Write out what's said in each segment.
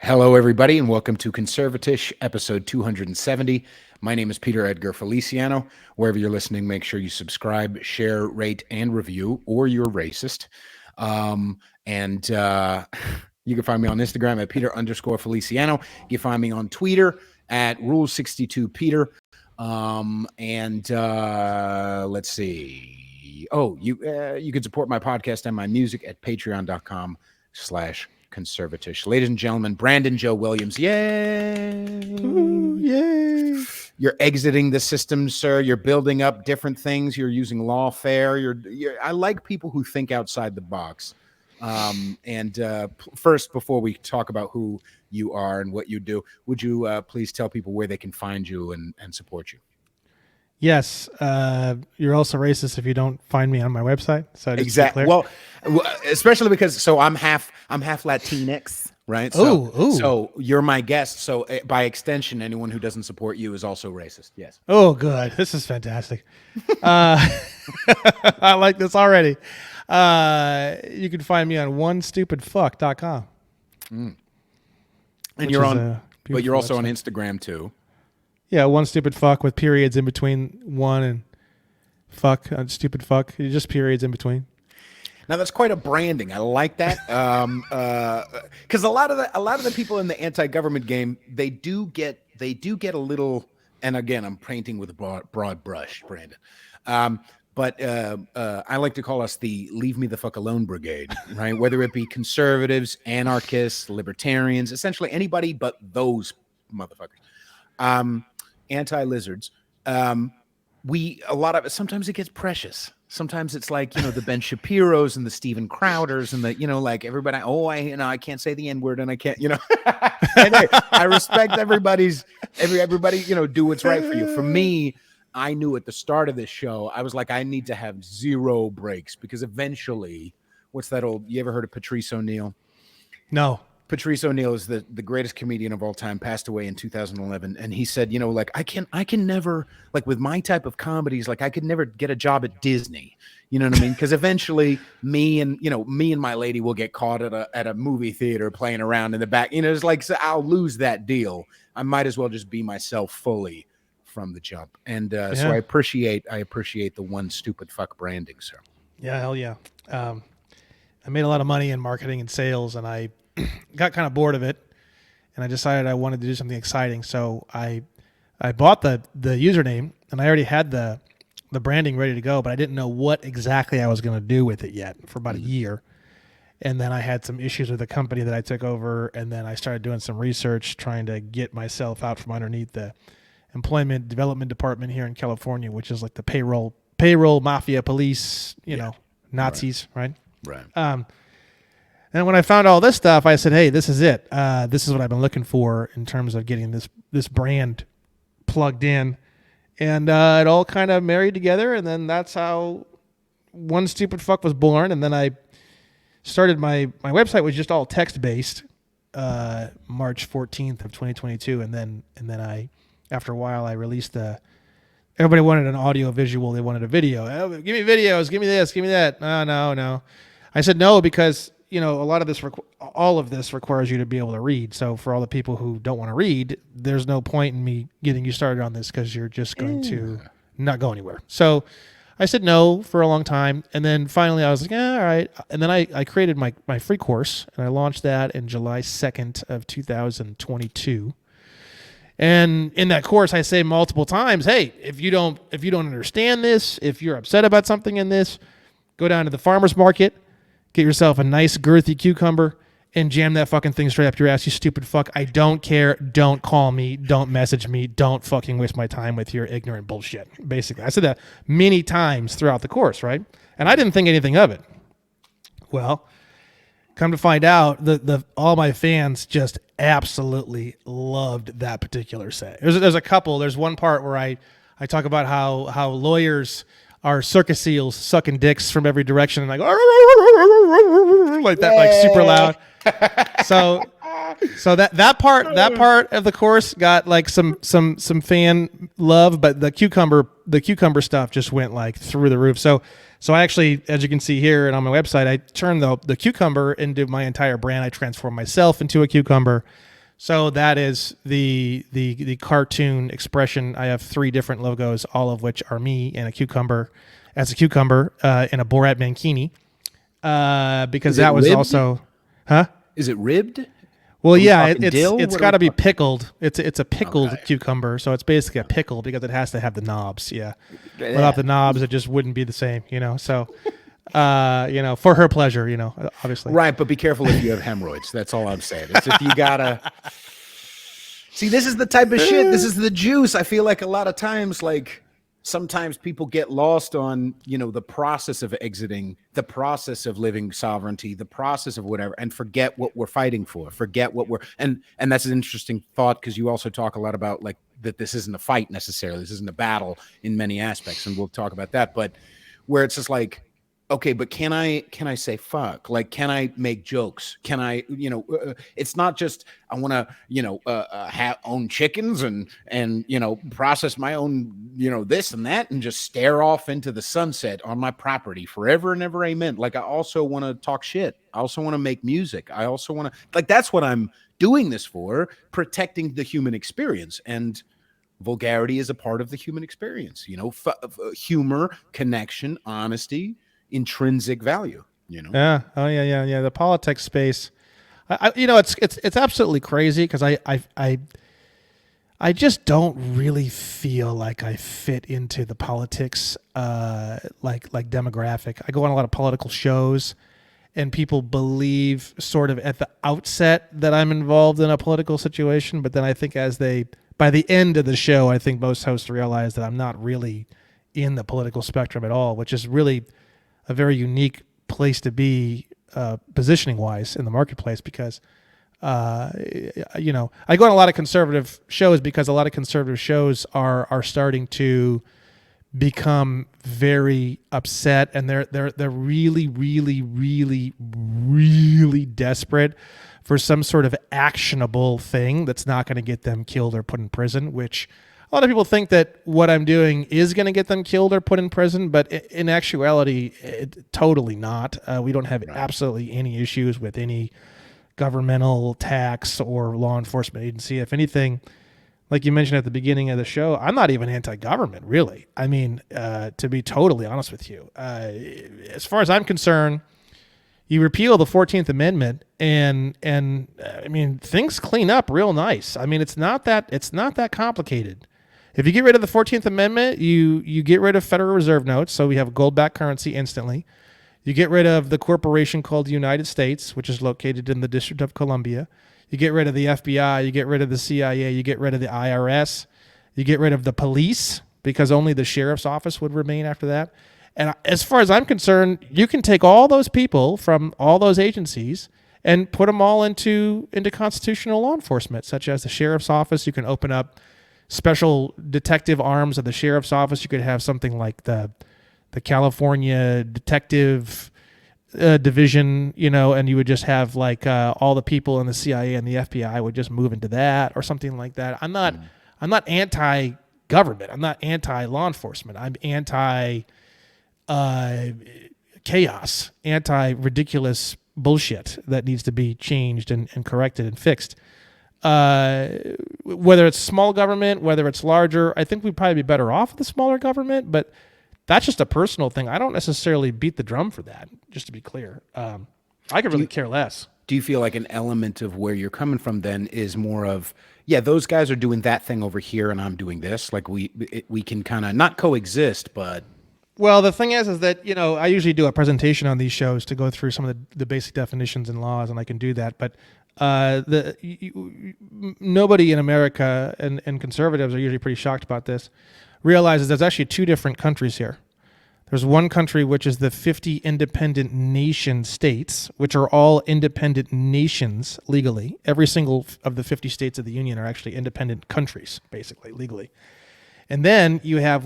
Hello, everybody, and welcome to CONSERVATISH, episode 270. My name is Peter Edgar Feliciano. Wherever you're listening, make sure you subscribe, share, rate, and review, or you're racist. And you can find me on Instagram at Peter_Feliciano. You can find me on Twitter at Rule62Peter. Let's see. Oh, you can support my podcast and my music at patreon.com/conservatish. Ladies and gentlemen, Brandon Joe Williams. Yay! Ooh, yay! You're exiting the system, sir. You're building up different things. You're using lawfare. I like people who think outside the box. First, before we talk about who you are and what you do, would you please tell people where they can find you and support you? Yes, you're also racist if you don't find me on my website. So exactly. Well, especially because I'm half Latinx, right? So you're my guest. So by extension, anyone who doesn't support you is also racist. Yes. Oh, good. This is fantastic. I like this already. You can find me on onestupidfuck.com. And you're on, but you're also on Instagram too. Yeah, one stupid fuck with periods in between one and fuck, stupid fuck. Just periods in between. Now that's quite a branding. I like that because a lot of the people in the anti-government game they do get a little. And again, I'm painting with a broad brush, Brandon. But I like to call us the "Leave Me the Fuck Alone" brigade, right? Whether it be conservatives, anarchists, libertarians, essentially anybody but those motherfuckers. Anti-lizards. Sometimes it gets precious. Sometimes it's like, the Ben Shapiros and the Steven Crowders and the, like everybody, I can't say the N-word and I can't, Anyway, I respect everybody, do what's right for you. For me, I knew at the start of this show, I was like, I need to have zero breaks because eventually, you ever heard of Patrice O'Neill? No. Patrice O'Neill is the greatest comedian of all time, passed away in 2011. And he said, I can never, like with my type of comedies, like I could never get a job at Disney. You know what I mean? Because eventually me and my lady will get caught at a movie theater playing around in the back. It's like, so I'll lose that deal. I might as well just be myself fully from the jump. And so I appreciate the one stupid fuck branding, sir. Yeah, hell yeah. I made a lot of money in marketing and sales, and I got kind of bored of it, and I decided I wanted to do something exciting. So I bought the username, and I already had the branding ready to go, but I didn't know what exactly I was going to do with it yet for about a year. And then I had some issues with the company that I took over, and then I started doing some research trying to get myself out from underneath the employment development department here in California, which is like the payroll mafia police, Nazis, right? Right. And when I found all this stuff, I said, hey, this is it. This is what I've been looking for in terms of getting this brand plugged in. And it all kind of married together. And then that's how One Stupid Fuck was born. And then I started my website was just all text-based March 14th of 2022. And then I, after a while, I released everybody wanted an audio visual. They wanted a video. Oh, give me videos. Give me this. Give me that. No. I said no because a lot of this, all of this requires you to be able to read. So for all the people who don't want to read, there's no point in me getting you started on this because you're just going to not go anywhere. So I said no for a long time. And then finally I was like, all right. And then I created my free course, and I launched that in July 2nd of 2022. And in that course, I say multiple times, hey, if you don't understand this, if you're upset about something in this, go down to the farmer's market, get yourself a nice girthy cucumber, and jam that fucking thing straight up your ass, you stupid fuck. I don't care. Don't call me. Don't message me. Don't fucking waste my time with your ignorant bullshit. Basically, I said that many times throughout the course, right? And I didn't think anything of it. Well, come to find out, all my fans just absolutely loved that particular say. There's a couple. There's one part where I talk about how lawyers are circus seals sucking dicks from every direction and like that, like super loud. So that part of the course got like some fan love, but the cucumber stuff just went like through the roof. So I actually, as you can see here and on my website, I turned the cucumber into my entire brand. I transformed myself into a cucumber. So that is the cartoon expression. I have 3 different logos, all of which are me and a cucumber, as a cucumber in a Borat mankini, because that was ribbed? also, huh? Is it ribbed? Well, yeah, talking dill? it's What are got we to be talking? pickled. It's a pickled Okay. cucumber, so it's basically a pickle because it has to have the knobs. Yeah, Yeah. without the knobs, it just wouldn't be the same. So, for her pleasure, obviously. Right, but be careful if you have hemorrhoids. That's all I'm saying. It's if you gotta see. This is the type of shit. This is the juice. I feel like a lot of times, like sometimes people get lost on the process of exiting, the process of living sovereignty, the process of whatever, and forget what we're fighting for. Forget what we're and that's an interesting thought, because you also talk a lot about like that this isn't a fight necessarily. This isn't a battle in many aspects, and we'll talk about that. But where it's just like, okay, but can I say fuck? Like, can I make jokes? Can I, it's not just I want to, own chickens and process my own, this and that, and just stare off into the sunset on my property forever and ever, amen. Like, I also want to talk shit. I also want to make music. I also want to, like, that's what I'm doing this for, protecting the human experience. And vulgarity is a part of the human experience, humor, connection, honesty, intrinsic value. Yeah. Oh yeah. The politics space. It's absolutely crazy because I just don't really feel like I fit into the politics like demographic. I go on a lot of political shows, and people believe sort of at the outset that I'm involved in a political situation, but then I think by the end of the show, I think most hosts realize that I'm not really in the political spectrum at all, which is really a very unique place to be positioning wise in the marketplace, because I go on a lot of conservative shows because a lot of conservative shows are starting to become very upset, and they're really, really, really, really desperate for some sort of actionable thing that's not going to get them killed or put in prison, which a lot of people think that what I'm doing is going to get them killed or put in prison, but in actuality, totally not. We don't have absolutely any issues with any governmental tax or law enforcement agency. If anything, like you mentioned at the beginning of the show, I'm not even anti-government, really. I mean, to be totally honest with you, as far as I'm concerned, you repeal the 14th Amendment, and I mean, things clean up real nice. I mean, it's not that complicated. If you get rid of the 14th Amendment, you get rid of Federal Reserve notes, so we have gold-backed currency instantly. You get rid of the corporation called the United States, which is located in the District of Columbia. You get rid of the FBI. You get rid of the CIA. You get rid of the IRS. You get rid of the police, because only the sheriff's office would remain after that. And as far as I'm concerned, you can take all those people from all those agencies and put them all into constitutional law enforcement, such as the sheriff's office. You can open up special detective arms of the sheriff's office. You could have something like the California Detective Division, and you would just have like all the people in the CIA and the FBI would just move into that or something like that. I'm not anti-government. I'm not anti-law enforcement. I'm anti chaos, anti-ridiculous bullshit that needs to be changed and corrected and fixed. Whether it's small government, whether it's larger, I think we'd probably be better off with the smaller government, but that's just a personal thing. I don't necessarily beat the drum for that, just to be clear. I could really care less. Do you feel like an element of where you're coming from then is more of, yeah, those guys are doing that thing over here and I'm doing this? Like we can kind of not coexist, but... Well, the thing is that, I usually do a presentation on these shows to go through some of the basic definitions and laws, and I can do that. But nobody in America, and conservatives are usually pretty shocked about this, realizes there's actually 2 different countries here. There's one country, which is the 50 independent nation states, which are all independent nations legally. Every single of the 50 states of the Union are actually independent countries, basically, legally. And then you have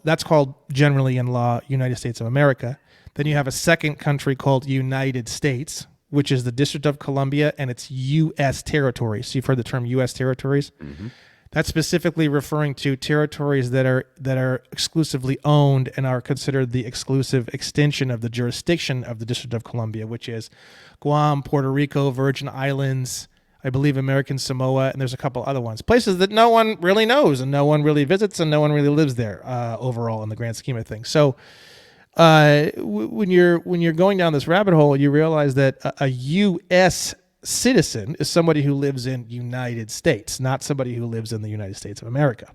that's called generally in law, United States of America. Then you have a second country called United States, which is the District of Columbia, and it's U.S. territories. So you've heard the term U.S. territories? Mm-hmm. That's specifically referring to territories that are exclusively owned and are considered the exclusive extension of the jurisdiction of the District of Columbia, which is Guam, Puerto Rico, Virgin Islands. I believe American Samoa, and there's a couple other ones. Places that no one really knows and no one really visits and no one really lives there overall in the grand scheme of things. So when you're going down this rabbit hole, you realize that a U.S. citizen is somebody who lives in United States, not somebody who lives in the United States of America.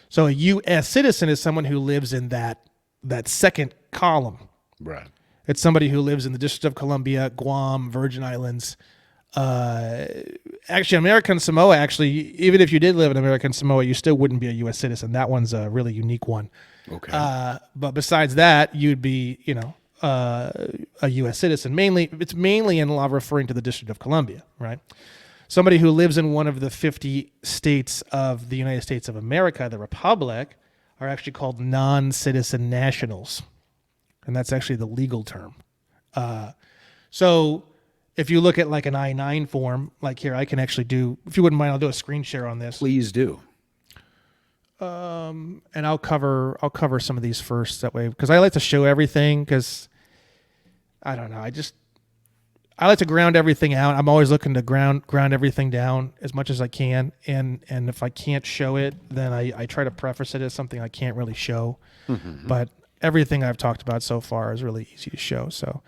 So a U.S. citizen is someone who lives in that second column. Right. It's somebody who lives in the District of Columbia, Guam, Virgin Islands. Actually, American Samoa, even if you did live in American Samoa, you still wouldn't be a U.S. citizen. That one's a really unique one. Okay. But besides that, you'd be, a U.S. citizen. It's mainly in law referring to the District of Columbia, right? Somebody who lives in one of the 50 states of the United States of America, the Republic, are actually called non-citizen nationals. And that's actually the legal term. So if you look at like an I-9 form, like here, I can actually if you wouldn't mind, I'll do a screen share on this. Please do. And I'll cover some of these first that way, because I like to show everything, because I don't know, I like to ground everything out. I'm always looking to ground everything down as much as I can, and if I can't show it, then I try to preface it as something I can't really show. But everything I've talked about so far is really easy to show. So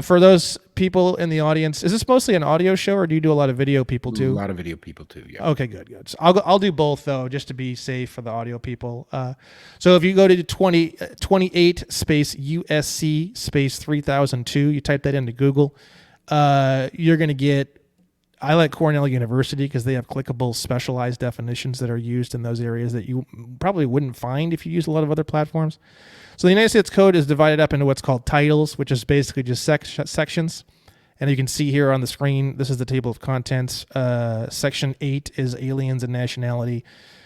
for those people in the audience, is this mostly an audio show, or do you do a lot of video people too? A lot of video people too, yeah. Okay, good. So I'll do both, though, just to be safe for the audio people. So if you go to 28 space USC space 3002, you type that into Google, you're going to get, I like Cornell University because they have clickable specialized definitions that are used in those areas that you probably wouldn't find if you use a lot of other platforms. So the United States Code is divided up into what's called titles, which is basically just sections. And you can see here on the screen, this is the table of contents. Section 8 is aliens and nationality.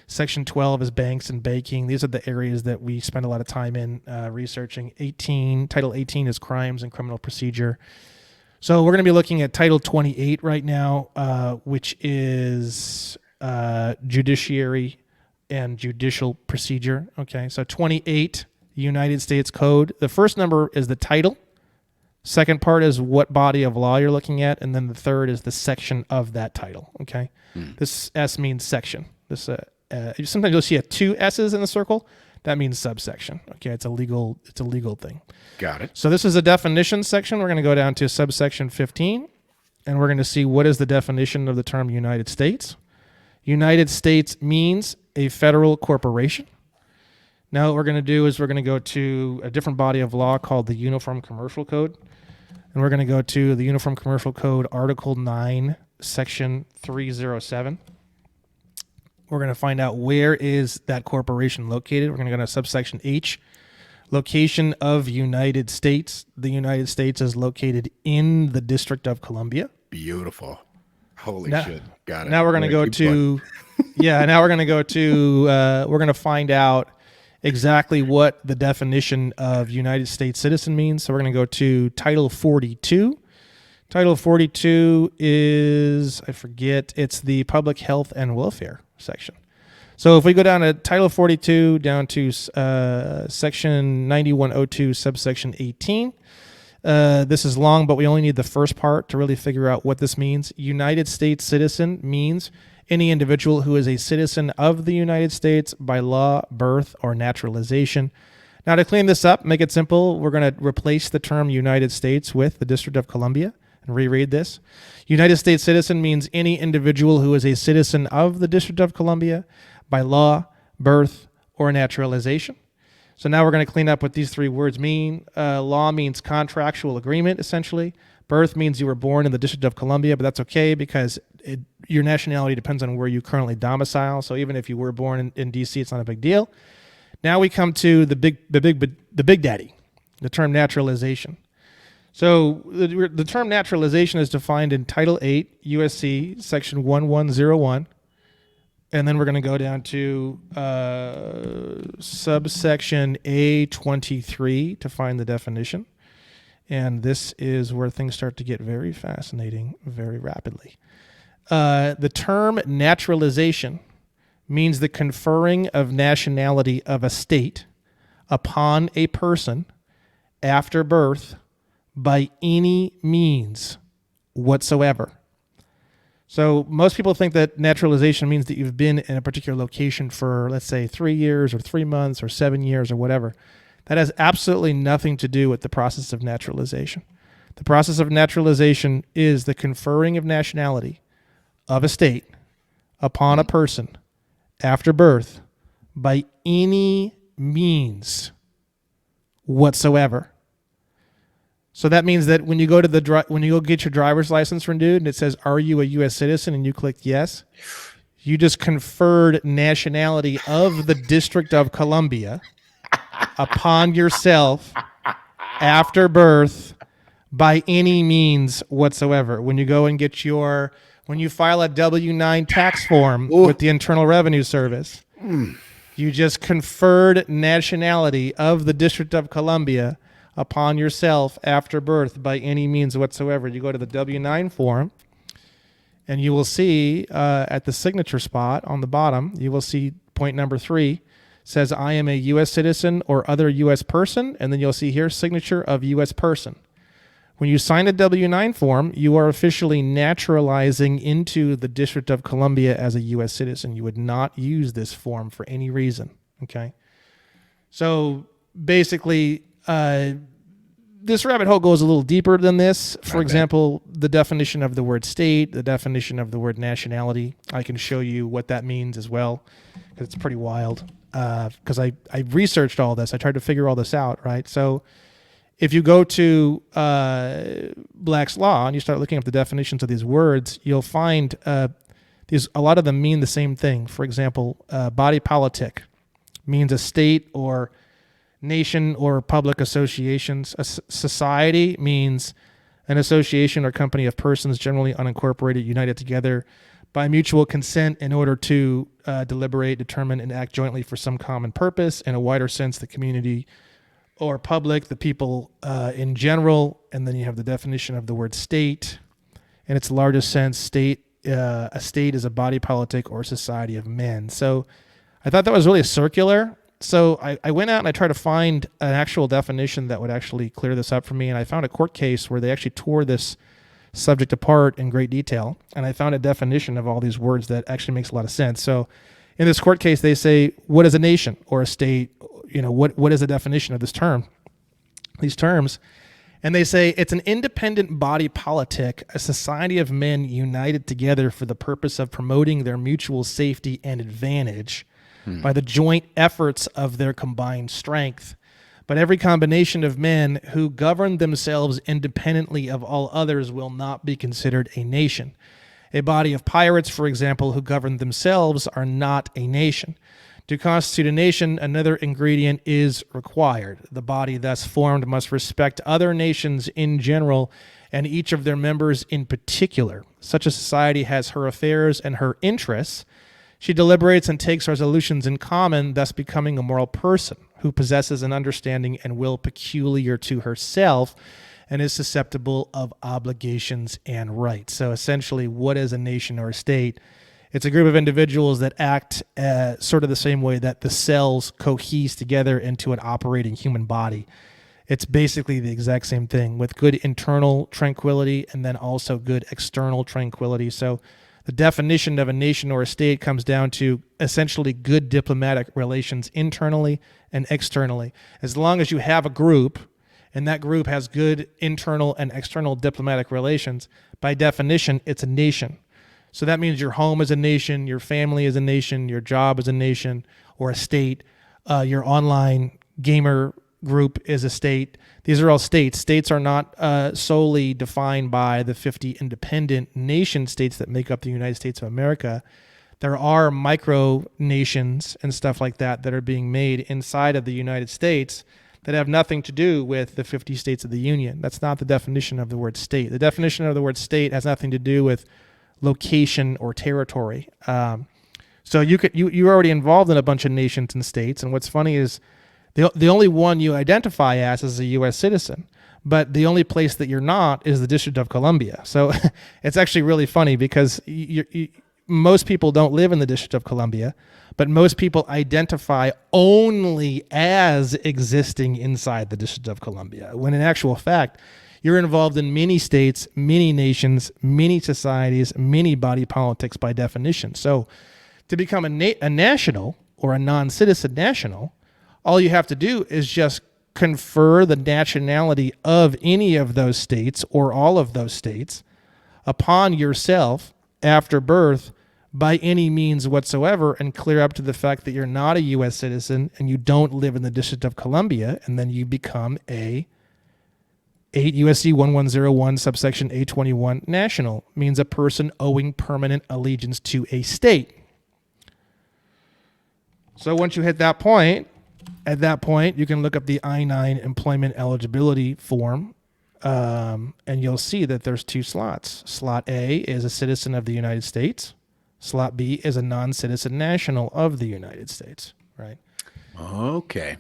Section 12 is banks and banking. These are the areas that we spend a lot of time in researching. Title 18 is crimes and criminal procedure. So we're going to be looking at Title 28 right now, which is judiciary and judicial procedure. Okay, so 28, United States Code. The first number is the title. Second part is what body of law you're looking at, and then the third is the section of that title. Okay, this S means section. This sometimes you'll see two S's in the circle. That means subsection. Okay, it's a legal thing. Got it. So this is a definition section. We're going to go down to subsection 15, and we're going to see what is the definition of the term United States. United States means a federal corporation. Now what we're going to do is we're going to go to a different body of law called the Uniform Commercial Code. And we're going to go to the Uniform Commercial Code, Article 9, Section 307. We're going to find out where is that corporation located. We're going to go to subsection H, location of United States. The United States is located in the District of Columbia. Beautiful. Holy shit. Got it. Now we're going to go to, we're going to find out exactly what the definition of United States citizen means. So we're going to go to Title 42. Title 42 is, it's the Public Health and Welfare section. So if we go down to Title 42, down to Section 9102, subsection 18, this is long, but we only need the first part to really figure out what this means. United States citizen means any individual who is a citizen of the United States by law, birth, or naturalization. Now, to clean this up, make it simple, we're going to replace the term United States with the District of Columbia and reread this. United States citizen means any individual who is a citizen of the District of Columbia by law, birth, or naturalization. So now we're going to clean up what these three words mean. Law means contractual agreement, essentially. Birth means you were born in the District of Columbia, but that's okay because your nationality depends on where you currently domicile. So even if you were born in D.C., it's not a big deal. Now we come to the big daddy, the term naturalization. So the term naturalization is defined in Title 8 USC Section 1101, and then we're going to go down to subsection A23 to find the definition. And this is where things start to get very fascinating very rapidly. The term naturalization means the conferring of nationality of a state upon a person after birth by any means whatsoever, So most people think that naturalization means that you've been in a particular location for, let's say, 3 years or 3 months or 7 years or whatever. That has absolutely nothing to do with the process of naturalization. The process of naturalization is the conferring of nationality of a state upon a person after birth by any means whatsoever. So that means that when you go to when you go get your driver's license renewed and it says, "Are you a U.S. citizen?" and you click yes, you just conferred nationality of the District of Columbia upon yourself after birth by any means whatsoever. When you go and when you file a W-9 tax form with the Internal Revenue Service, you just conferred nationality of the District of Columbia upon yourself after birth by any means whatsoever. You go to the W-9 form, and you will see at the signature spot on the bottom, you will see point number 3 says, "I am a U.S. citizen or other U.S. person," and then you'll see here, signature of U.S. person. When you sign a W-9 form, you are officially naturalizing into the District of Columbia as a U.S. citizen. You would not use this form for any reason, okay? So basically, this rabbit hole goes a little deeper than this. For example, the definition of the word state, the definition of the word nationality. I can show you what that means as well, because it's pretty wild. Because I researched all this. I tried to figure all this out, right? So if you go to Black's Law and you start looking up the definitions of these words, you'll find a lot of them mean the same thing. For example, body politic means a state or nation or public associations. A society means an association or company of persons generally unincorporated united together by mutual consent in order to deliberate, determine, and act jointly for some common purpose. In a wider sense, the community or public, the people in general. And then you have the definition of the word state. In its largest sense, a state is a body politic or society of men. So I thought that was really circular. So I went out and I tried to find an actual definition that would actually clear this up for me. And I found a court case where they actually tore this subject apart in great detail. And I found a definition of all these words that actually makes a lot of sense. So in this court case, they say, what is a nation or a state? You know, what is the definition of these terms? And they say it's an independent body politic, a society of men united together for the purpose of promoting their mutual safety and advantage by the joint efforts of their combined strength. But every combination of men who govern themselves independently of all others will not be considered a nation. A body of pirates, for example, who govern themselves are not a nation. To constitute a nation, another ingredient is required. The body thus formed must respect other nations in general and each of their members in particular. Such a society has her affairs and her interests. She deliberates and takes resolutions in common, thus becoming a moral person who possesses an understanding and will peculiar to herself and is susceptible of obligations and rights. So essentially, what is a nation or a state? It's a group of individuals that act sort of the same way that the cells cohese together into an operating human body. It's basically the exact same thing with good internal tranquility and then also good external tranquility. So the definition of a nation or a state comes down to essentially good diplomatic relations internally and externally. As long as you have a group and that group has good internal and external diplomatic relations, by definition, it's a nation. So that means your home is a nation, your family is a nation, your job is a nation or a state, your online gamer group is a state. These are all states. States are not solely defined by the 50 independent nation states that make up the United States of America. There are micro nations and stuff like that that are being made inside of the United States that have nothing to do with the 50 states of the Union. That's not the definition of the word state. The definition of the word state has nothing to do with location or territory. So you're already involved in a bunch of nations and states. And what's funny is the only one you identify as is a U.S. citizen, but the only place that you're not is the District of Columbia. So it's actually really funny because most people don't live in the District of Columbia, but most people identify only as existing inside the District of Columbia, when in actual fact, You're involved in many states, many nations, many societies, many body politics by definition. So to become a national or a non-citizen national, all you have to do is just confer the nationality of any of those states or all of those states upon yourself after birth by any means whatsoever, and clear up to the fact that you're not a U.S. citizen and you don't live in the District of Columbia, and then you become a 8 U.S.C. 1101 subsection 821 national, means a person owing permanent allegiance to a state. So once you hit that point, at that point, you can look up the I-9 employment eligibility form, and you'll see that there's two slots. Slot A is a citizen of the United States. Slot B is a non-citizen national of the United States, right? Okay.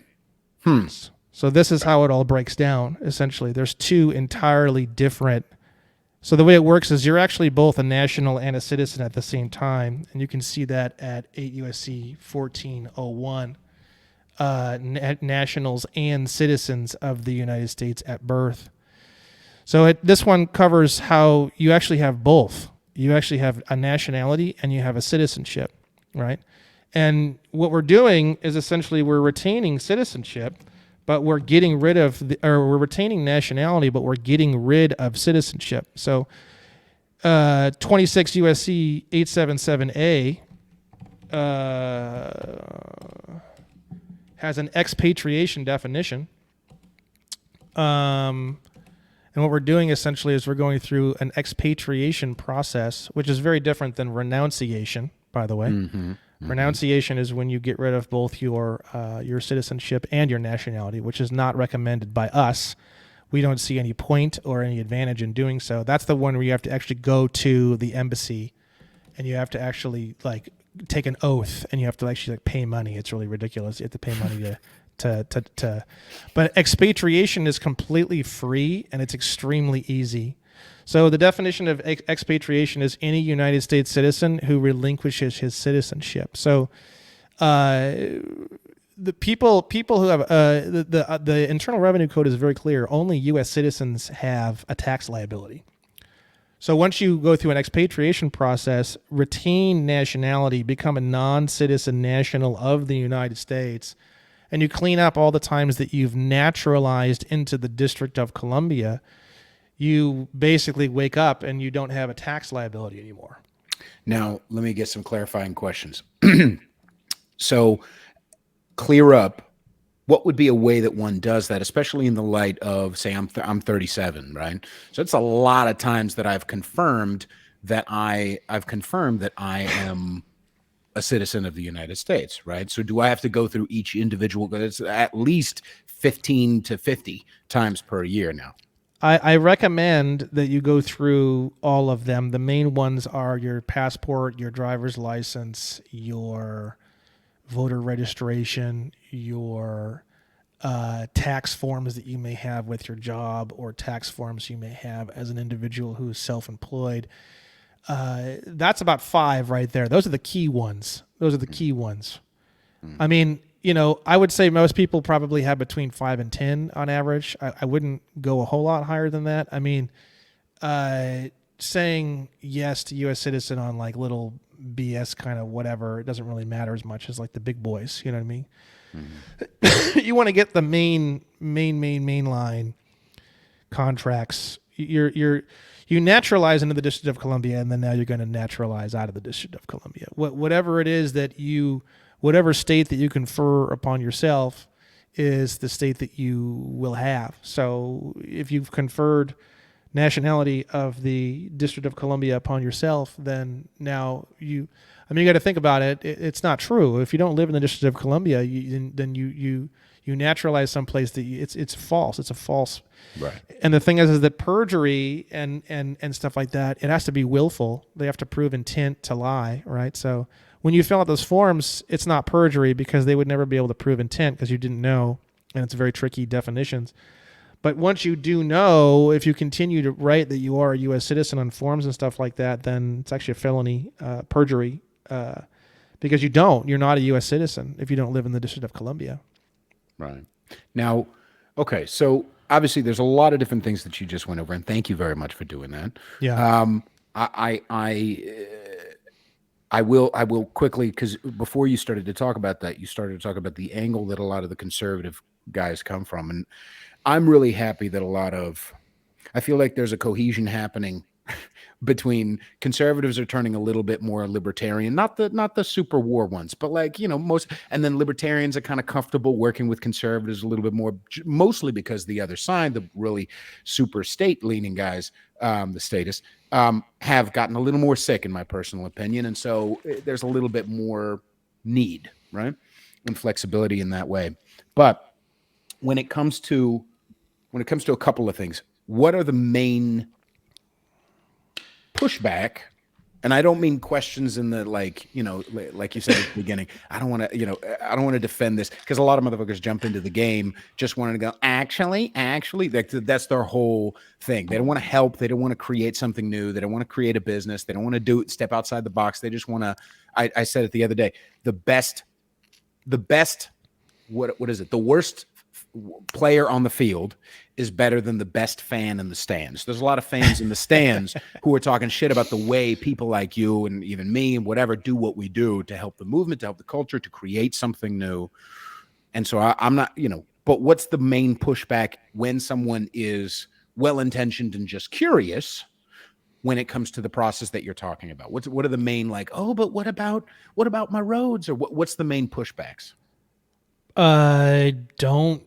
So this is how it all breaks down, essentially. There's two entirely different. So the way it works is you're actually both a national and a citizen at the same time, and you can see that at 8 U.S.C. 1401. Nationals and citizens of the United States at birth. So this one covers how you actually have both. You actually have a nationality and you have a citizenship, right? And what we're doing is essentially we're retaining citizenship, but we're getting rid of, we're retaining nationality, but we're getting rid of citizenship. So 26 U.S.C. 877A has an expatriation definition. And what we're doing essentially is we're going through an expatriation process, which is very different than renunciation, by the way. Renunciation is when you get rid of both your citizenship and your nationality, which is not recommended by us. We don't see any point or any advantage in doing so. That's the one where you have to actually go to the embassy and you have to actually like take an oath and you have to actually like pay money. It's really ridiculous. You have to pay money but expatriation is completely free and it's extremely easy. So the definition of expatriation is any United States citizen who relinquishes his citizenship. So the people who have the Internal Revenue Code is very clear. Only U.S. citizens have a tax liability. So once you go through an expatriation process, retain nationality, become a non-citizen national of the United States, and you clean up all the times that you've naturalized into the District of Columbia, you basically wake up and you don't have a tax liability anymore. Now, let me get some clarifying questions. So clear up, what would be a way that one does that, especially in the light of, say, I'm 37, right? So it's a lot of times that I've confirmed that I am a citizen of the United States, right? So do I have to go through each individual? It's at least 15 to 50 times per year now. I recommend that you go through all of them. The main ones are your passport, your driver's license, your voter registration, your tax forms that you may have with your job, or tax forms you may have as an individual who is self-employed. That's about 5 right there. Those are the key ones. I mean, you know, I would say most people probably have between 5 and 10 on average. I wouldn't go a whole lot higher than that. I mean, saying yes to U.S. citizen on like little BS kind of whatever, it doesn't really matter as much as like the big boys. You know what I mean? Mm-hmm. You want to get the main line contracts. You naturalize into the District of Columbia, and then now you're going to naturalize out of the District of Columbia. Whatever it is that whatever state that you confer upon yourself is the state that you will have. So if you've conferred nationality of the District of Columbia upon yourself, then now you got to think about it. It's not true. If you don't live in the District of Columbia, then you naturalize someplace that it's false. It's a false. Right. And the thing is that perjury and stuff like that, it has to be willful. They have to prove intent to lie, right? So when you fill out those forms, it's not perjury because they would never be able to prove intent because you didn't know, and it's very tricky definitions. But once you do know, if you continue to write that you are a U.S. citizen on forms and stuff like that, then it's actually a felony, perjury, because you're not a U.S. citizen if you don't live in the District of Columbia. Right. Now, okay, so obviously there's a lot of different things that you just went over, and thank you very much for doing that. Yeah. I will quickly, because before you started to talk about that, you started to talk about the angle that a lot of the conservative guys come from, and I'm really happy that I feel like there's a cohesion happening between conservatives are turning a little bit more libertarian, not the super war ones, but like, most, and then libertarians are kind of comfortable working with conservatives a little bit more, mostly because the other side, the really super state leaning guys, the statists, have gotten a little more sick, in my personal opinion, and so there's a little bit more need, right, and flexibility in that way. But when it comes to a couple of things, what are the main pushback? And I don't mean questions in the, like, like you said at the beginning. I don't want to defend this, because a lot of motherfuckers jump into the game just wanting to go, actually, that's their whole thing. They don't want to help. They don't want to create something new. They don't want to create a business. They don't want to step outside the box. They just want to, I said it the other day, the best, what is it? The worst player on the field is better than the best fan in the stands. There's a lot of fans in the stands who are talking shit about the way people like you and even me and whatever do what we do to help the movement, to help the culture, to create something new. And so I'm not, but what's the main pushback when someone is well-intentioned and just curious when it comes to the process that you're talking about? What are the main, like, oh, but what about my roads? Or what's the main pushbacks? I don't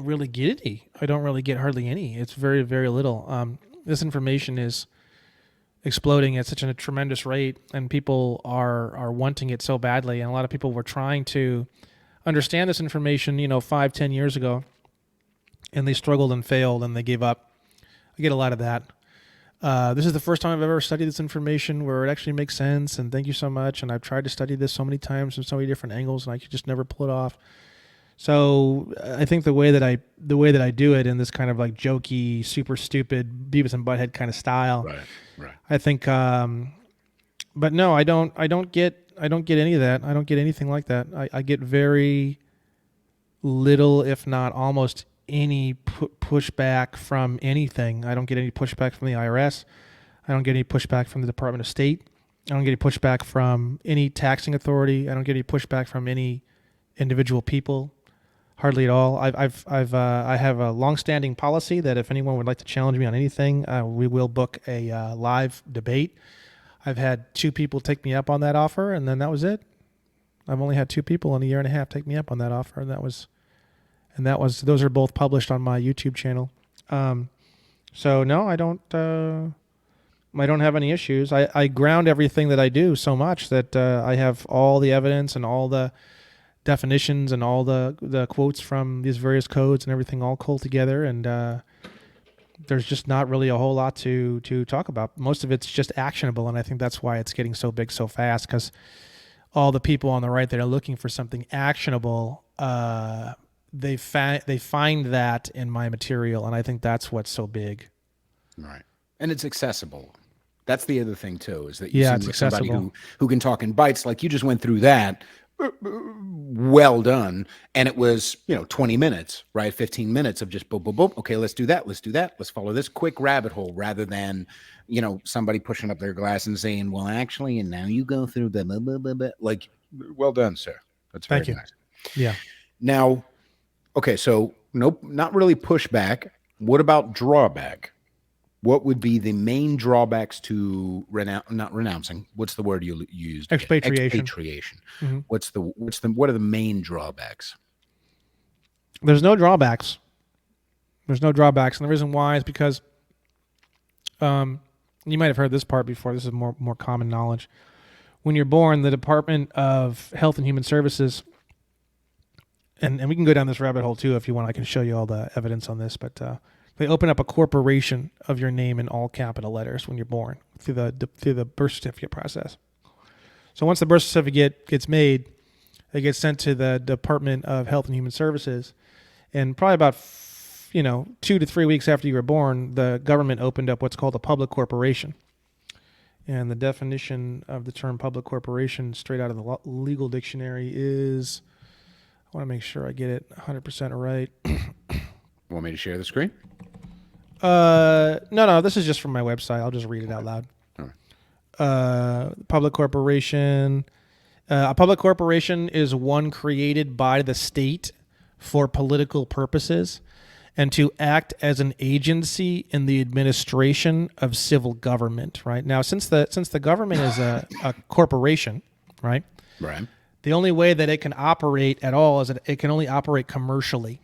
really get any. I don't really get hardly any. It's very, very little. This information is exploding at such a tremendous rate, and people are wanting it so badly. And a lot of people were trying to understand this information, 5-10 years ago, and they struggled and failed and they gave up. I get a lot of that. This is the first time I've ever studied this information where it actually makes sense, and thank you so much. And I've tried to study this so many times from so many different angles, and I could just never pull it off. So I think the way that I do it in this kind of like jokey, super stupid Beavis and Butthead kind of style, Right. I think. But no, I don't get any of that. I don't get anything like that. I get very little, if not almost any pushback from anything. I don't get any pushback from the IRS. I don't get any pushback from the Department of State. I don't get any pushback from any taxing authority. I don't get any pushback from any individual people. Hardly at all. I have a long-standing policy that if anyone would like to challenge me on anything, we will book a live debate. I've had 2 people take me up on that offer, and then that was it. I've only had 2 people in a year and a half take me up on that offer, and that was those are both published on my YouTube channel. So no, I don't have any issues. I ground everything that I do so much that I have all the evidence and all the definitions and all the quotes from these various codes and everything all culled together, and there's just not really a whole lot to talk about. Most of it's just actionable, and I think that's why it's getting so big so fast, because all the people on the right that are looking for something actionable, they find that in my material, and I think that's what's so big. Right. And it's accessible. That's the other thing too, is that Yeah, seem it's like somebody accessible. who can talk in bites, like you just went through that. Well done. And it was, 20 minutes, right? 15 minutes of just boom, boom, boom. Okay, let's do that. Let's follow this quick rabbit hole, rather than, somebody pushing up their glass and saying, well, actually, and now you go through the blah, blah, blah, blah. Like, well done, sir. That's very Thank you. nice. Yeah. Now, okay, so nope, not really pushback. What about drawback? What would be the main drawbacks to not renouncing? What's the word you used? Expatriation. Expatriation. Mm-hmm. What are the main drawbacks? There's no drawbacks. And the reason why is because you might have heard this part before. This is more common knowledge. When you're born, the Department of Health and Human Services, and we can go down this rabbit hole too if you want. I can show you all the evidence on this, but they open up a corporation of your name in all capital letters when you're born through the birth certificate process. So once the birth certificate gets made, it gets sent to the Department of Health and Human Services, and probably about 2 to 3 weeks after you were born, the government opened up what's called a public corporation. And the definition of the term public corporation straight out of the legal dictionary is, I want to make sure I get it 100% right. Want me to share the screen? No, this is just from my website. I'll just read it out loud. All right. Public corporation. A public corporation is one created by the state for political purposes and to act as an agency in the administration of civil government. Right now, since the government is a corporation, right? Right. The only way that it can operate at all is that it can only operate commercially.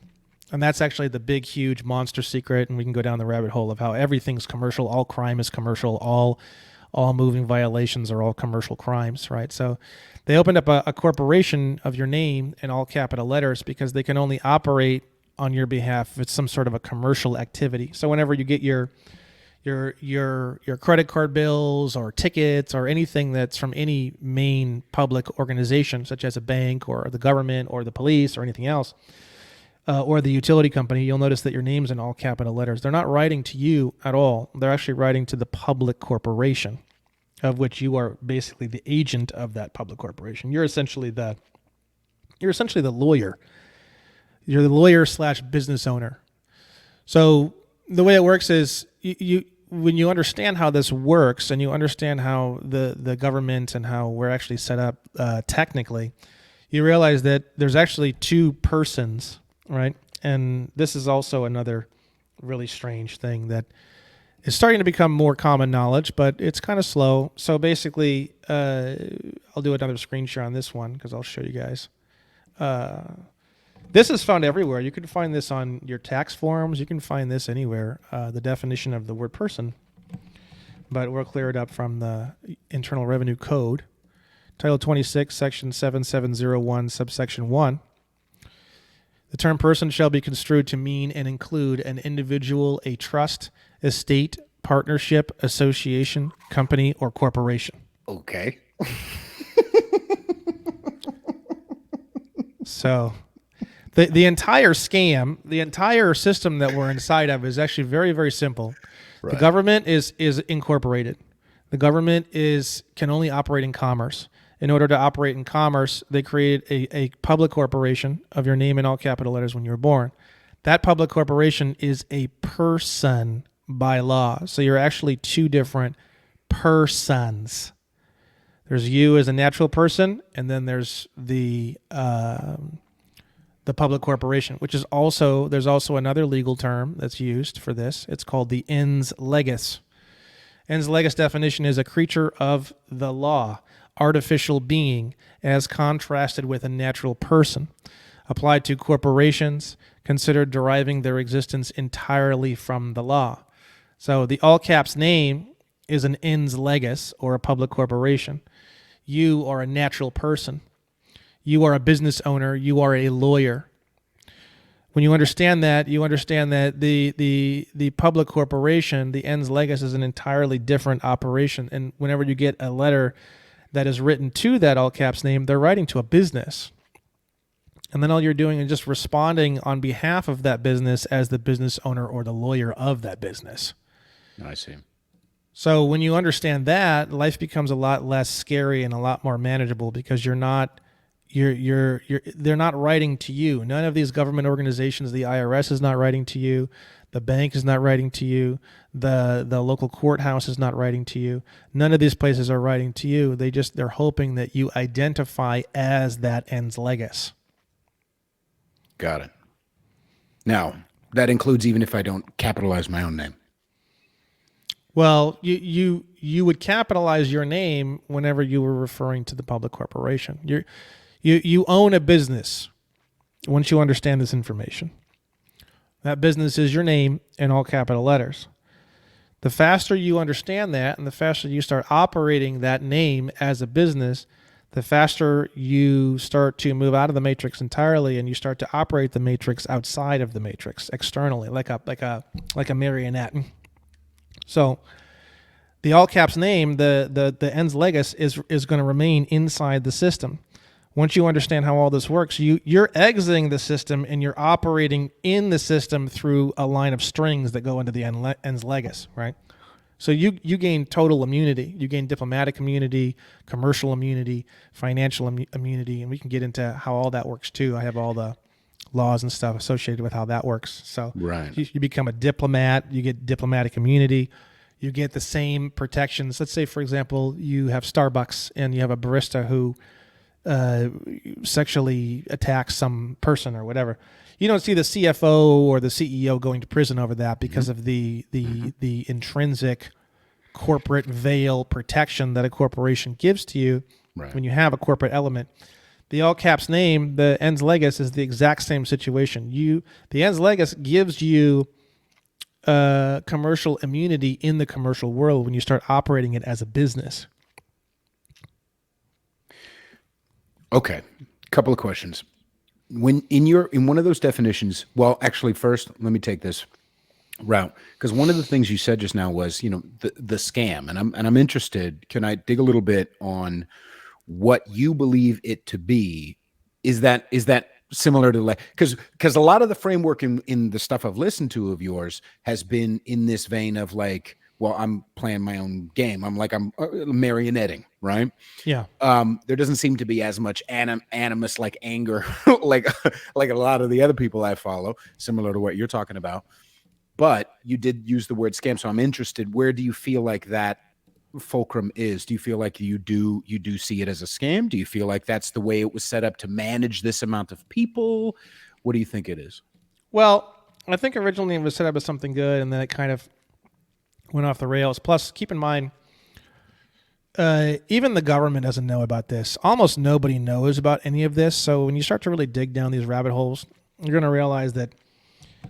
And that's actually the big, huge monster secret. And we can go down the rabbit hole of how everything's commercial. All crime is commercial. All moving violations are all commercial crimes, right? So they opened up a corporation of your name in all capital letters because they can only operate on your behalf if it's some sort of a commercial activity. So whenever you get your credit card bills or tickets or anything that's from any main public organization, such as a bank or the government or the police or anything else, or the utility company, you'll notice that your name's in all capital letters. They're not writing to you at all. They're actually writing to the public corporation, of which you are basically the agent of that public corporation. You're essentially the lawyer. You're the lawyer / business owner. So the way it works is you when you understand how this works and you understand how the government and how we're actually set up technically, you realize that there's actually two persons, right? And this is also another really strange thing that is starting to become more common knowledge, but it's kind of slow. So basically, I'll do another screen share on this one because I'll show you guys. This is found everywhere. You can find this on your tax forms. You can find this anywhere, the definition of the word person. But we'll clear it up from the Internal Revenue Code. Title 26, Section 7701, subsection 1. The term person shall be construed to mean and include an individual, a trust, estate, partnership, association, company, or corporation. Okay. So the entire scam, the entire system that we're inside of is actually very, very simple. Right. The government is incorporated. The government can only operate in commerce. In order to operate in commerce, they created a public corporation of your name in all capital letters when you were born. That public corporation is a person by law. So you're actually two different persons. There's you as a natural person, and then there's the public corporation, which is there's also another legal term that's used for this. It's called the ens legis. Ens legis definition is a creature of the law, artificial being, as contrasted with a natural person, applied to corporations considered deriving their existence entirely from the law. So the all caps name is an ens legis, or a public corporation. You are a natural person. You are a business owner. You are a lawyer. When you understand that, the public corporation, the ens legis, is an entirely different operation. And whenever you get a letter that is written to that all caps name, they're writing to a business. And then all you're doing is just responding on behalf of that business as the business owner or the lawyer of that business. I see. So when you understand that, life becomes a lot less scary and a lot more manageable because they're not writing to you. None of these government organizations, the IRS is not writing to you, the bank is not writing to you, the local courthouse is not writing to you. None of these places are writing to you. They're hoping that you identify as that ens legis. Got it. Now, that includes even if I don't capitalize my own name. Well, you would capitalize your name whenever you were referring to the public corporation. You own a business once you understand this information. That business is your name in all capital letters. The faster you understand that and the faster you start operating that name as a business, the faster you start to move out of the matrix entirely and you start to operate the matrix outside of the matrix, externally, like a marionette. So the all caps name, the ens legis, is going to remain inside the system. Once you understand how all this works, you're exiting the system and you're operating in the system through a line of strings that go into the ens legis, right? So you gain total immunity. You gain diplomatic immunity, commercial immunity, financial immunity, and we can get into how all that works too. I have all laws and stuff associated with how that works. So Right. you become a diplomat, you get diplomatic immunity, you get the same protections. Let's say, for example, you have Starbucks and you have a barista who sexually attacks some person or whatever. You don't see the CFO or the CEO going to prison over that because of the intrinsic corporate veil protection that a corporation gives to you when you have a corporate element. The all caps name, the ens legis, is the exact same situation. The ens legis gives you commercial immunity in the commercial world when you start operating it as a business. Okay, couple of questions. When in one of those definitions, well, actually, first let me take this route, because one of the things you said just now was, the scam, and I'm interested. Can I dig a little bit on what you believe it to be? Is that similar to, like, because a lot of the framework in the stuff I've listened to of yours has been in this vein of like, well, I'm playing my own game. I'm marionetting, right? Yeah. There doesn't seem to be as much animus, like anger, like a lot of the other people I follow, similar to what you're talking about. But you did use the word scam, so I'm interested. Where do you feel like that fulcrum is? Do you feel like you do see it as a scam? Do you feel like that's the way it was set up to manage this amount of people? What do you think it is? Well, I think originally it was set up as something good, and then it kind of went off the rails. Plus, keep in mind, even the government doesn't know about this. Almost nobody knows about any of this. So when you start to really dig down these rabbit holes, you're going to realize that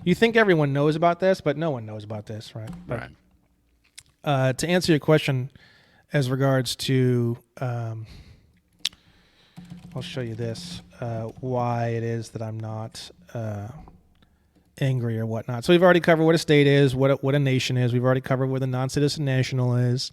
you think everyone knows about this, but no one knows about this, right? Right. To answer your question as regards to, I'll show you this, why it is that I'm not angry or whatnot. So we've already covered what a state is, what a nation is. We've already covered what a non-citizen national is.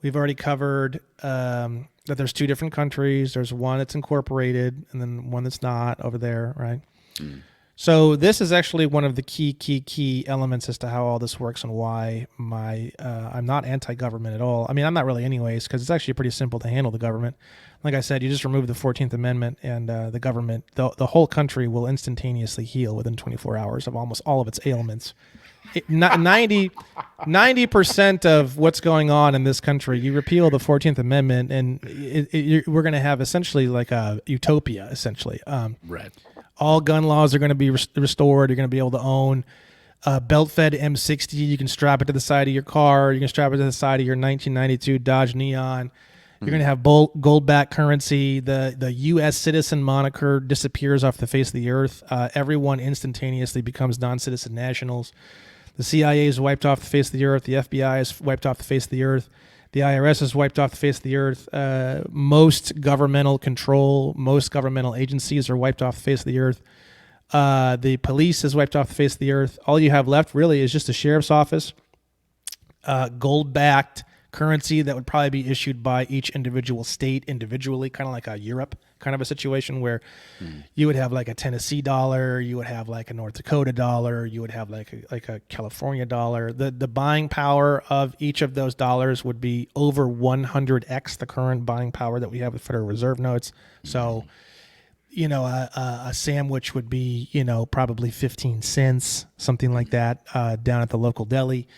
We've already covered that there's two different countries. There's one that's incorporated and then one that's not over there, right? Mm. So this is actually one of the key elements as to how all this works and why I'm not anti-government at all. I mean, I'm not really anyways, because it's actually pretty simple to handle the government. Like I said, you just remove the 14th Amendment and the government, the whole country will instantaneously heal within 24 hours of almost all of its ailments. 90% of what's going on in this country, you repeal the 14th Amendment and we're going to have essentially like a utopia, essentially. Right. All gun laws are going to be restored. You're going to be able to own a belt-fed M60. You can strap it to the side of your car. You can strap it to the side of your 1992 Dodge Neon. You're going to have gold-backed currency. The U.S. citizen moniker disappears off the face of the earth. Everyone instantaneously becomes non-citizen nationals. The CIA is wiped off the face of the earth. The FBI is wiped off the face of the earth. The IRS is wiped off the face of the earth. Most governmental control, most governmental agencies are wiped off the face of the earth. The police is wiped off the face of the earth. All you have left really is just a sheriff's office, gold-backed currency that would probably be issued by each individual state individually, kind of like a Europe kind of a situation where you would have like a Tennessee dollar, you would have like a North Dakota dollar, you would have like a California dollar. The buying power of each of those dollars would be over 100x the current buying power that we have with Federal Reserve notes. So, a sandwich would be, probably 15 cents, something like that, down at the local deli.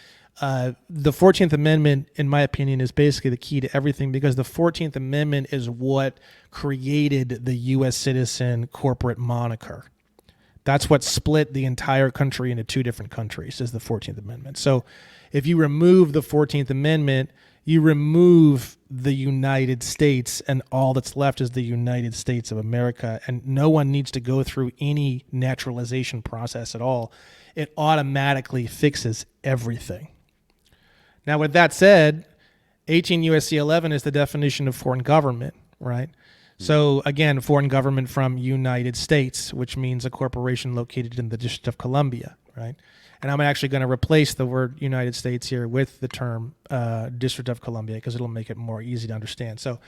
The 14th Amendment, in my opinion, is basically the key to everything, because the 14th Amendment is what created the U.S. citizen corporate moniker. That's what split the entire country into two different countries, is the 14th Amendment. So if you remove the 14th Amendment, you remove the United States, and all that's left is the United States of America, and no one needs to go through any naturalization process at all. It automatically fixes everything. Now, with that said, 18 U.S.C. 11 is the definition of foreign government, right? So, again, foreign government from United States, which means a corporation located in the District of Columbia, right? And I'm actually going to replace the word United States here with the term District of Columbia, because it'll make it more easy to understand. So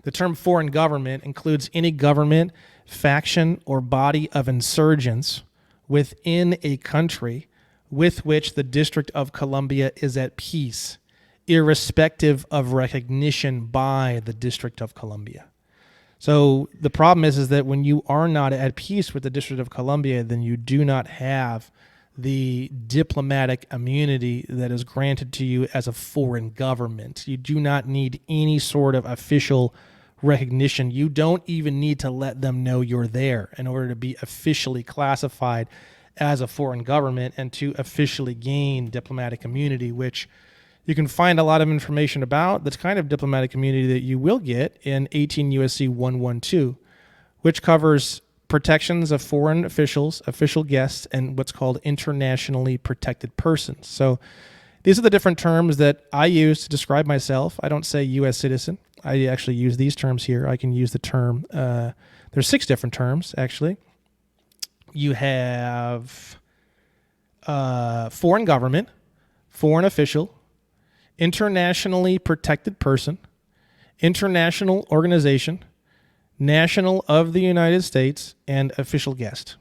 the term foreign government includes any government, faction, or body of insurgents within a country with which the District of Columbia is at peace, irrespective of recognition by the District of Columbia. So the problem is that when you are not at peace with the District of Columbia, then you do not have the diplomatic immunity that is granted to you as a foreign government. You do not need any sort of official recognition. You don't even need to let them know you're there in order to be officially classified as a foreign government and to officially gain diplomatic immunity, which you can find a lot of information about. That's kind of diplomatic immunity that you will get in 18 USC 112, which covers protections of foreign officials, official guests, and what's called internationally protected persons. So these are the different terms that I use to describe myself. I don't say U.S. citizen. I actually use these terms here. I can use the term, there's 6 different terms, actually. You have foreign government, foreign official, internationally protected person, international organization, national of the United States, and official guest.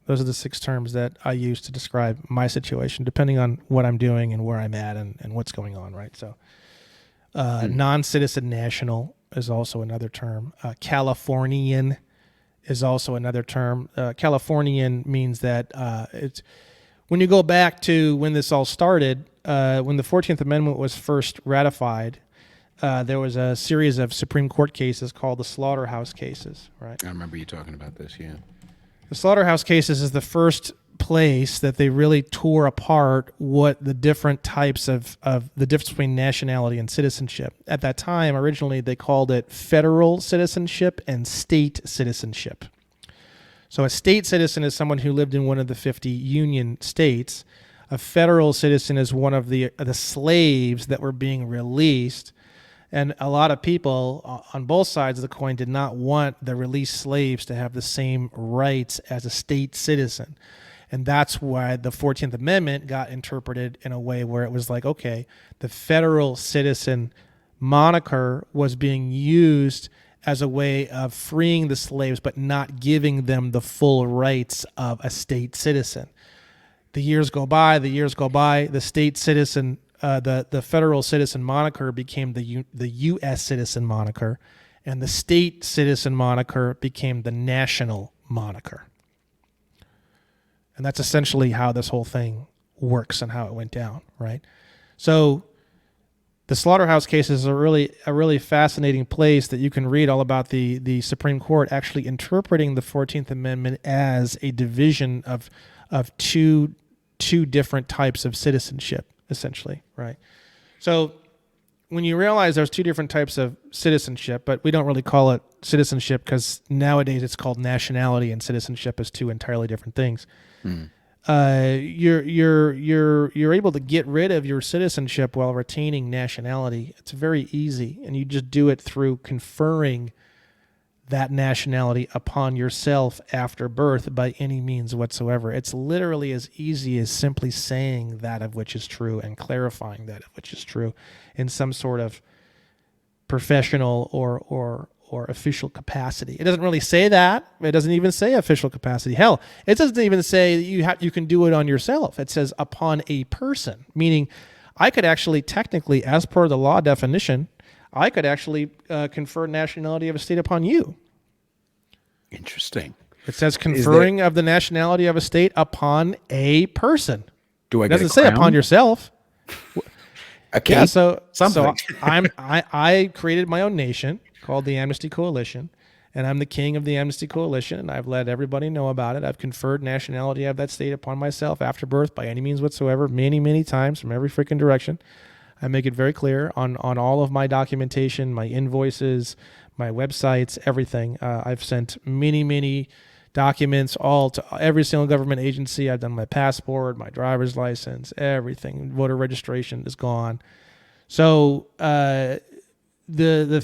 Those are the 6 terms that I use to describe my situation, depending on what I'm doing and where I'm at and what's going on, right? So non-citizen national is also another term. Californian is also another term. Californian means that it's when you go back to when this all started, when the 14th Amendment was first ratified, there was a series of Supreme Court cases called the slaughterhouse cases, right? I remember you talking about this, yeah. The slaughterhouse cases is the first place that they really tore apart what the different types of the difference between nationality and citizenship. At that time, originally, they called it federal citizenship and state citizenship. So a state citizen is someone who lived in one of the 50 Union states. A federal citizen is one of the slaves that were being released. And a lot of people on both sides of the coin did not want the released slaves to have the same rights as a state citizen. And that's why the 14th Amendment got interpreted in a way where it was like, okay, the federal citizen moniker was being used as a way of freeing the slaves, but not giving them the full rights of a state citizen. The years go by, the state citizen, the federal citizen moniker became the U.S. citizen moniker, and the state citizen moniker became the national moniker. And that's essentially how this whole thing works and how it went down, right? So the slaughterhouse cases are a really fascinating place that you can read all about the Supreme Court actually interpreting the 14th Amendment as a division of two different types of citizenship, essentially, right? So when you realize there's 2 different types of citizenship, but we don't really call it citizenship because nowadays it's called nationality, and citizenship is 2 entirely different things. You're able to get rid of your citizenship while retaining nationality. It's very easy, and you just do it through conferring that nationality upon yourself after birth by any means whatsoever. It's literally as easy as simply saying that of which is true and clarifying that of which is true in some sort of professional or official capacity. It doesn't really say that. It doesn't even say official capacity. Hell, it doesn't even say that you can do it on yourself. It says upon a person, meaning I could actually technically, as per the law definition, I could actually confer nationality of a state upon you. Interesting. It says conferring of the nationality of a state upon a person. Do I It get doesn't a say crown? upon yourself. A cape? Yeah, so Something. I created my own nation called the Amnesty Coalition, and I'm the king of the Amnesty Coalition, and I've let everybody know about it. I've conferred nationality of that state upon myself after birth by any means whatsoever, many, many times from every freaking direction. I make it very clear on all of my documentation, my invoices, my websites, everything. I've sent many documents all to every single government agency. I've done my passport, my driver's license, everything. Voter registration is gone. So the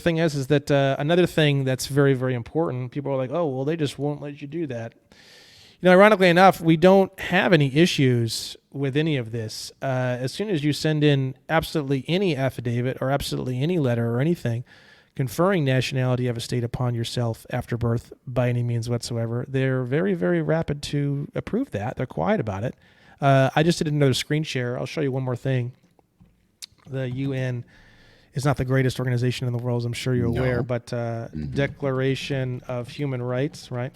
thing is that another thing that's very, very important, people are like, oh, well, they just won't let you do that. You know, ironically enough, we don't have any issues with any of this. As soon as you send in absolutely any affidavit or absolutely any letter or anything conferring nationality of a state upon yourself after birth by any means whatsoever, they're very, very rapid to approve that. They're quiet about it. I just did another screen share. I'll show you one more thing. The UN is not the greatest organization in the world, as I'm sure you're aware, No. but Declaration of Human Rights, right?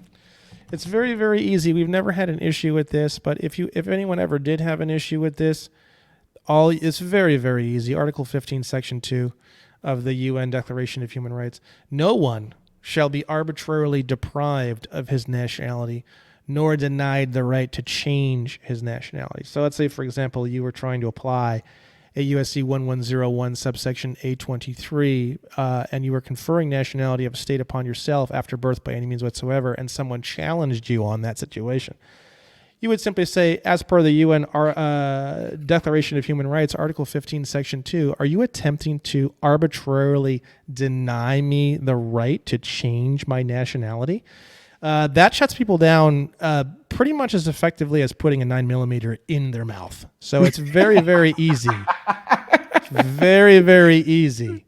It's very, very easy. We've never had an issue with this, but if anyone ever did have an issue with this, it's very, very easy. Article 15, Section 2 of the UN Declaration of Human Rights. No one shall be arbitrarily deprived of his nationality, nor denied the right to change his nationality. So let's say, for example, you were trying to apply at USC 1101 subsection A23, and you were conferring nationality of a state upon yourself after birth by any means whatsoever, and someone challenged you on that situation. You would simply say, as per the UN Declaration of Human Rights, Article 15, Section 2, are you attempting to arbitrarily deny me the right to change my nationality? That shuts people down pretty much as effectively as putting a 9mm in their mouth. So it's very, very easy. Very, very easy.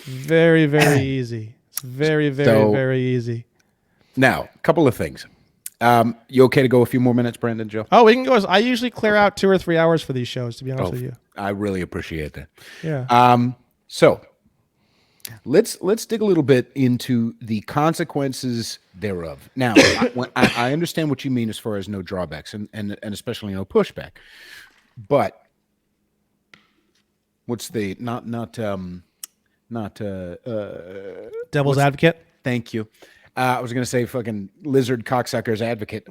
Very, very easy. It's very, very, very easy. Now, a couple of things. You okay to go a few more minutes, Brandon, Joe? Oh, we can go. I usually clear out 2 or 3 hours for these shows, to be honest with you. I really appreciate that. Yeah. So let's dig a little bit into the consequences thereof. Now, I understand what you mean as far as no drawbacks and especially no pushback. But what's the Devil's advocate? Thank you. I was going to say fucking lizard cocksucker's advocate.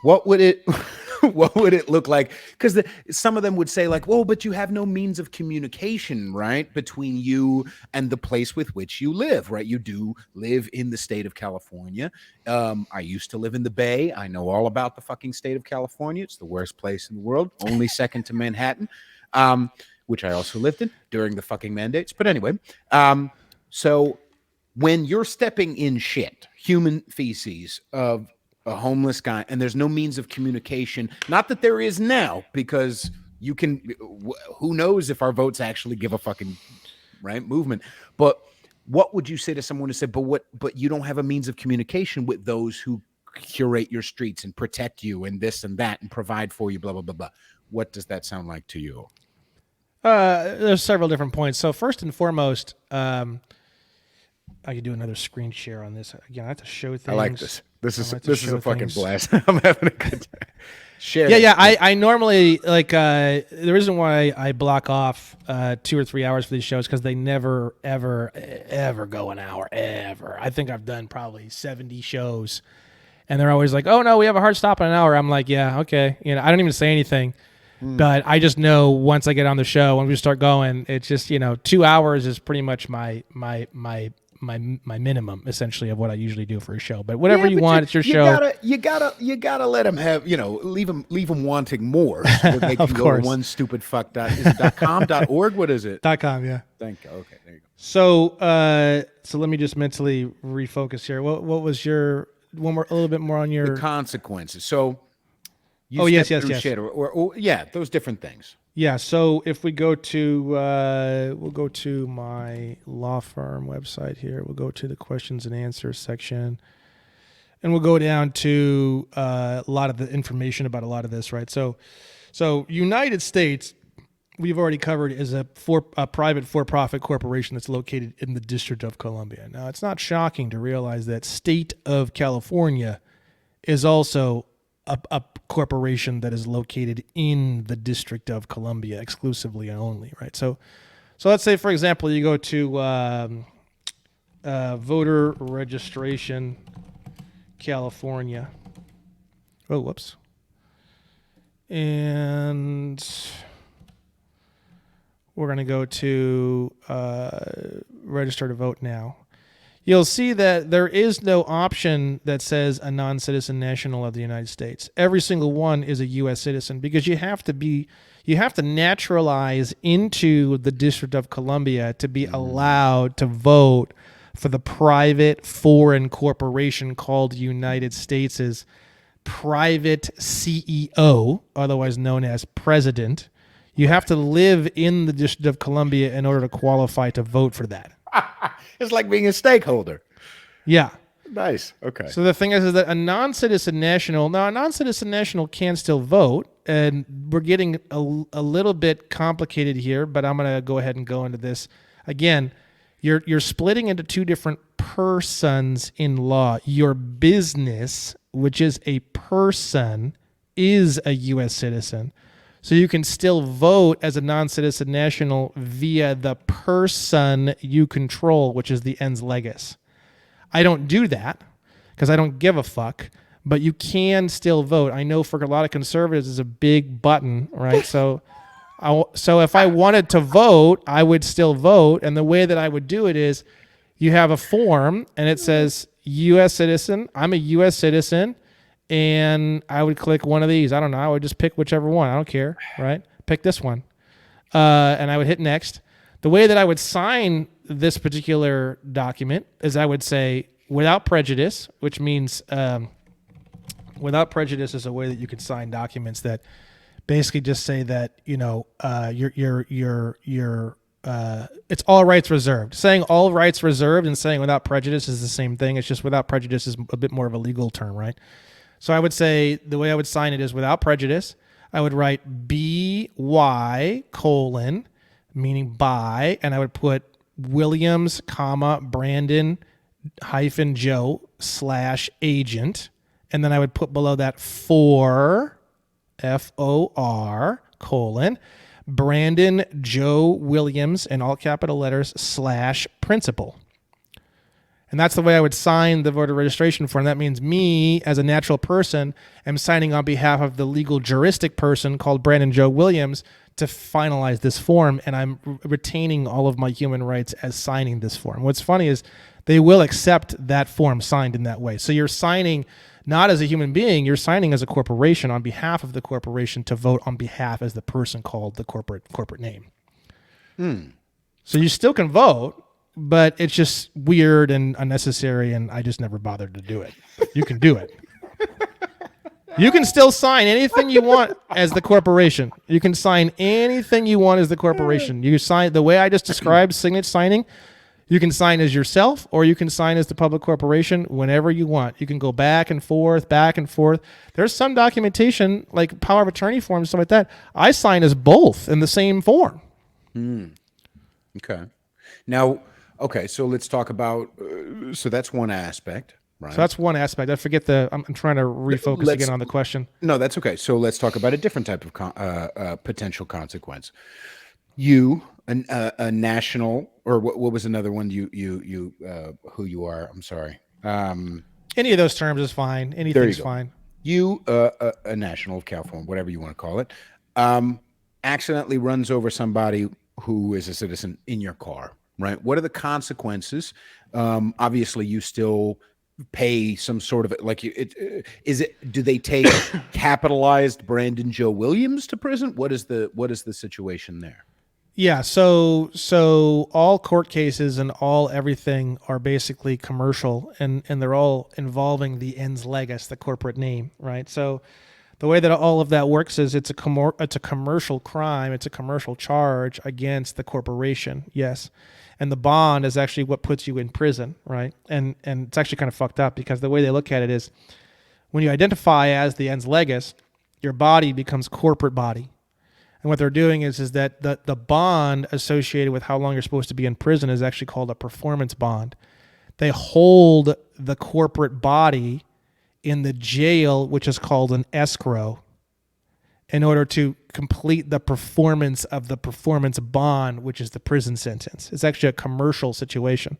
What would it look like? Because some of them would say like, "Whoa, but you have no means of communication, right, between you and the place with which you live, right? You do live in the state of California. I used to live in the Bay. I know all about the fucking state of California. It's the worst place in the world, only second to Manhattan, which I also lived in during the fucking mandates. But anyway, so." When you're stepping in shit, human feces of a homeless guy, and there's no means of communication, not that there is now, because you can, who knows if our votes actually give a fucking right movement. But what would you say to someone who said, but you don't have a means of communication with those who curate your streets and protect you and this and that and provide for you, blah, blah, blah, blah. What does that sound like to you? There's several different points. So first and foremost, I could do another screen share on this. Again, I have to show things. I like this. This is a fucking blast. I'm having a good time. Share. Yeah. I normally like the reason why I block off 2 or 3 hours for these shows because they never ever go an hour ever. I think I've done probably 70 shows, and they're always like, "Oh no, we have a hard stop in an hour." I'm like, "Yeah, okay." I don't even say anything. But I just know once I get on the show, when we start going, it's just 2 hours is pretty much my minimum essentially of what I usually do for a show. But whatever you want, it's your show. You gotta let them have leave them wanting more. So they can go to one stupid fuck dot. Is it .com .org? What is it? .com. Yeah. Thank you. Okay, there you go. So let me just mentally refocus here. What was your a little bit more on your the consequences? So. Yes. Shit or those different things. Yeah, so if we go to, we'll go to my law firm website here. We'll go to the questions and answers section, and we'll go down to a lot of the information about a lot of this, right? So United States, we've already covered, is a private for-profit corporation that's located in the District of Columbia. Now, it's not shocking to realize that State of California is also a corporation that is located in the District of Columbia exclusively and only, right? So let's say, for example, you go to voter registration, California. Oh, whoops. And we're going to go to register to vote now. You'll see that there is no option that says a non-citizen national of the United States. Every single one is a U.S. citizen because you have to naturalize into the District of Columbia to be allowed to vote for the private foreign corporation called United States' private CEO, otherwise known as president. You have to live in the District of Columbia in order to qualify to vote for that. It's like being a stakeholder. Yeah. Nice. Okay. So the thing is that a non-citizen national can still vote, and we're getting a little bit complicated here, but I'm going to go ahead and go into this. Again, you're splitting into two different persons in law. Your business, which is a person, is a U.S. citizen. So you can still vote as a non-citizen national via the person you control, which is the ens legis. I don't do that because I don't give a fuck, but you can still vote. I know for a lot of conservatives it's a big button, right? So if I wanted to vote, I would still vote. And the way that I would do it is you have a form and it says U.S. citizen. I'm a U.S. citizen. And I would click one of these. I don't know. I would just pick whichever one. I don't care, right? Pick this one. And I would hit next. The way that I would sign this particular document is I would say without prejudice, which means without prejudice is a way that you can sign documents that basically just say that, you know, it's all rights reserved. Saying all rights reserved and saying without prejudice is the same thing. It's just without prejudice is a bit more of a legal term, right? So I would say the way I would sign it is without prejudice. I would write BY : meaning by, and I would put Williams, Brandon -Joe /agent. And then I would put below that for FOR : Brandon Joe Williams in all capital letters /principal. And that's the way I would sign the voter registration form. That means me, as a natural person, am signing on behalf of the legal juristic person called Brandon Joe Williams to finalize this form, and I'm retaining all of my human rights as signing this form. What's funny is they will accept that form signed in that way. So you're signing not as a human being, you're signing as a corporation on behalf of the corporation to vote on behalf as the person called the corporate name. So you still can vote, but it's just weird and unnecessary, and I just never bothered to do it. You can do it. You can still sign anything you want as the corporation. You can sign anything you want as the corporation. You sign the way I just described signing. You can sign as yourself, or you can sign as the public corporation whenever you want. You can go back and forth. There's some documentation, like power of attorney forms, stuff like that. I sign as both in the same form. Okay. Now, okay, so let's talk about, so that's one aspect, right? So that's one aspect. I forget I'm trying to refocus again on the question. No, that's okay. So let's talk about a different type of potential consequence. You, a national, or what was another one? You who you are? I'm sorry. Any of those terms is fine. Anything's fine. You, a national of California, whatever you want to call it, accidentally runs over somebody who is a citizen in your car. Right. What are the consequences? Obviously, you still pay some sort of do they take capitalized Brandon Joe Williams to prison? What is the situation there? Yeah. So all court cases and everything are basically commercial, and they're all involving the ens legis, the corporate name. Right. So the way that all of that works is it's a commercial crime. It's a commercial charge against the corporation. Yes. And the bond is actually what puts you in prison, right? And it's actually kind of fucked up because the way they look at it is when you identify as the ens legis, your body becomes corporate body. And what they're doing is that the bond associated with how long you're supposed to be in prison is actually called a performance bond. They hold the corporate body in the jail, which is called an escrow, in order to complete the performance of the performance bond, which is the prison sentence. It's actually a commercial situation.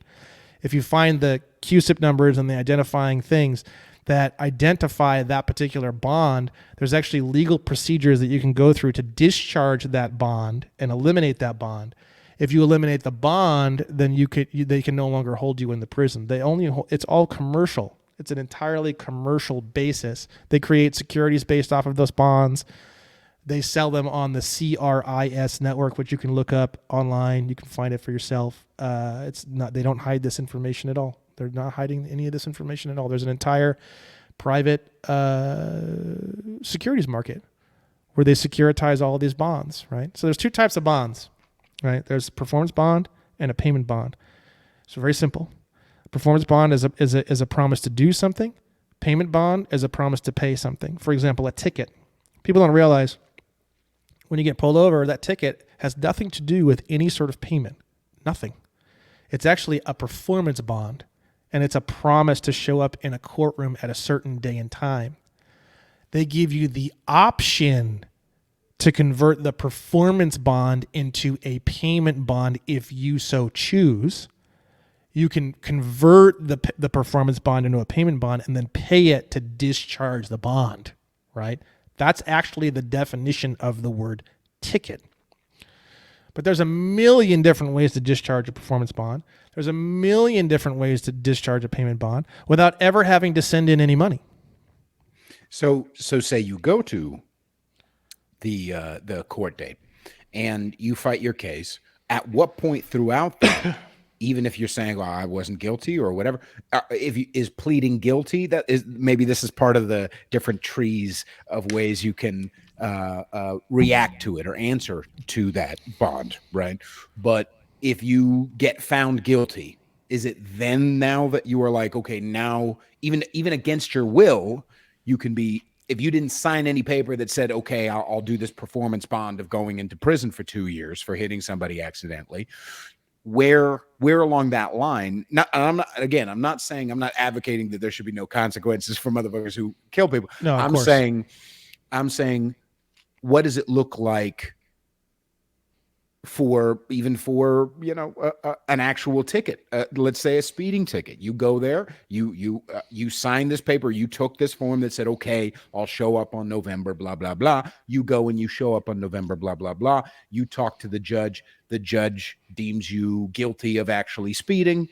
If you find the QSIP numbers and the identifying things that identify that particular bond, there's actually legal procedures that you can go through to discharge that bond and eliminate that bond. If you eliminate the bond, then they can no longer hold you in the prison. It's all commercial. It's an entirely commercial basis. They create securities based off of those bonds. They sell them on the CRIS network, which you can look up online. You can find it for yourself. They don't hide this information at all. They're not hiding any of this information at all. There's an entire private securities market where they securitize all of these bonds, right? So there's two types of bonds, right? There's a performance bond and a payment bond. So very simple. A performance bond is a promise to do something. Payment bond is a promise to pay something. For example, a ticket. People don't realize when you get pulled over, that ticket has nothing to do with any sort of payment. Nothing. It's actually a performance bond, and it's a promise to show up in a courtroom at a certain day and time. They give you the option to convert the performance bond into a payment bond if you so choose. You can convert the performance bond into a payment bond and then pay it to discharge the bond, right? That's actually the definition of the word ticket. But there's a million different ways to discharge a performance bond. There's a million different ways to discharge a payment bond without ever having to send in any money. So say you go to the court date and you fight your case. At what point throughout that, even if you're saying, well, I wasn't guilty or whatever, is pleading guilty, that is, maybe this is part of the different trees of ways you can react to it or answer to that bond, right? But if you get found guilty, is it then now that you are like, okay, now even against your will, you can be, if you didn't sign any paper that said, okay, I'll do this performance bond of going into prison for 2 years for hitting somebody accidentally, where along that line, I'm not saying, I'm not advocating that there should be no consequences for motherfuckers who kill people. No, I'm saying, what does it look like for an actual ticket? Let's say a speeding ticket. You go there, you sign this paper, you took this form that said, okay, I'll show up on November, blah, blah, blah. You go and you show up on November, blah, blah, blah. You talk to the judge deems you guilty of actually speeding.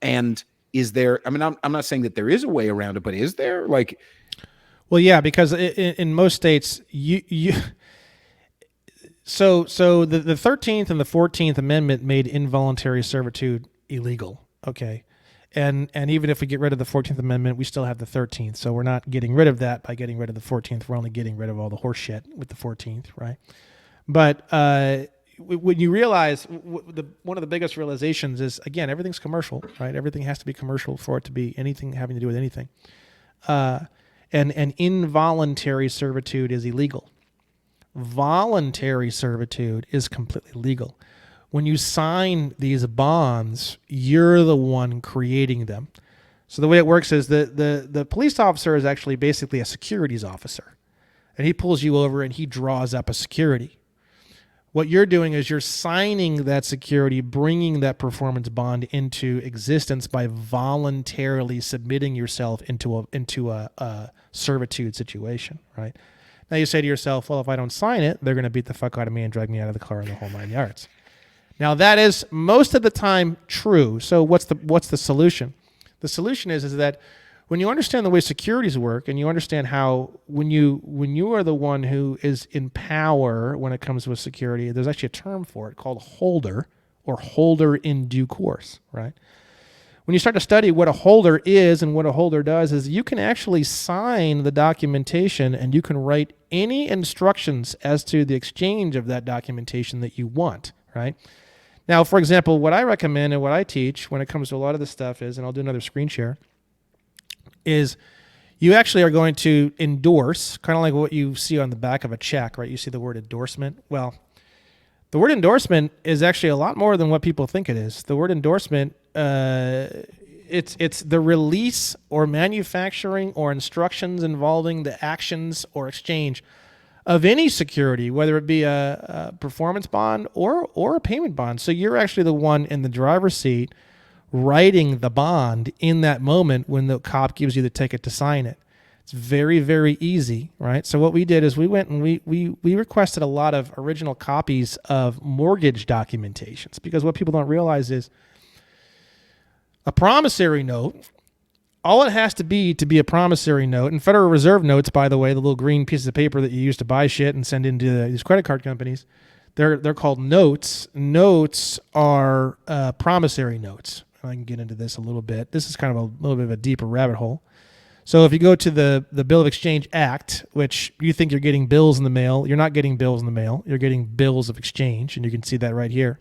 And is there, I mean, I'm not saying that there is a way around it, but is there, like, well, yeah, because in most states, So the 13th and the 14th Amendment made involuntary servitude illegal. Okay. And even if we get rid of the 14th Amendment, we still have the 13th. So we're not getting rid of that by getting rid of the 14th. We're only getting rid of all the horse shit with the 14th, right? But when you realize, one of the biggest realizations is, again, everything's commercial, right? Everything has to be commercial for it to be anything having to do with anything. And involuntary servitude is illegal. Voluntary servitude is completely legal. When you sign these bonds, you're the one creating them. So the way it works is the police officer is actually basically a securities officer, and he pulls you over and he draws up a security. What you're doing is you're signing that security, bringing that performance bond into existence by voluntarily submitting yourself into a servitude situation, right? Now you say to yourself, well, if I don't sign it, they're going to beat the fuck out of me and drag me out of the car in the whole 9 yards. Now that is most of the time true. So what's the solution? The solution is that when you understand the way securities work and you understand how when you are the one who is in power when it comes with security, there's actually a term for it called holder or holder in due course, right? When you start to study what a holder is and what a holder does is you can actually sign the documentation and you can write any instructions as to the exchange of that documentation that you want, right? Now, for example, what I recommend and what I teach when it comes to a lot of this stuff is, and I'll do another screen share, is you actually are going to endorse, kind of like what you see on the back of a check, right? You see the word endorsement. Well, the word endorsement is actually a lot more than what people think it is. The word endorsement, it's the release or manufacturing or instructions involving the actions or exchange of any security, whether it be a performance bond or a payment bond. So you're actually the one in the driver's seat writing the bond in that moment when the cop gives you the ticket to sign it. It's very, very easy, right? So what we did is we went and we requested a lot of original copies of mortgage documentations, because what people don't realize is a promissory note, all it has to be a promissory note, and Federal Reserve notes, by the way, the little green pieces of paper that you use to buy shit and send into these credit card companies, they're called notes. Notes are promissory notes. I can get into this a little bit. This is kind of a little bit of a deeper rabbit hole. So if you go to the Bill of Exchange Act, which you think you're getting bills in the mail, you're not getting bills in the mail. You're getting bills of exchange, and you can see that right here.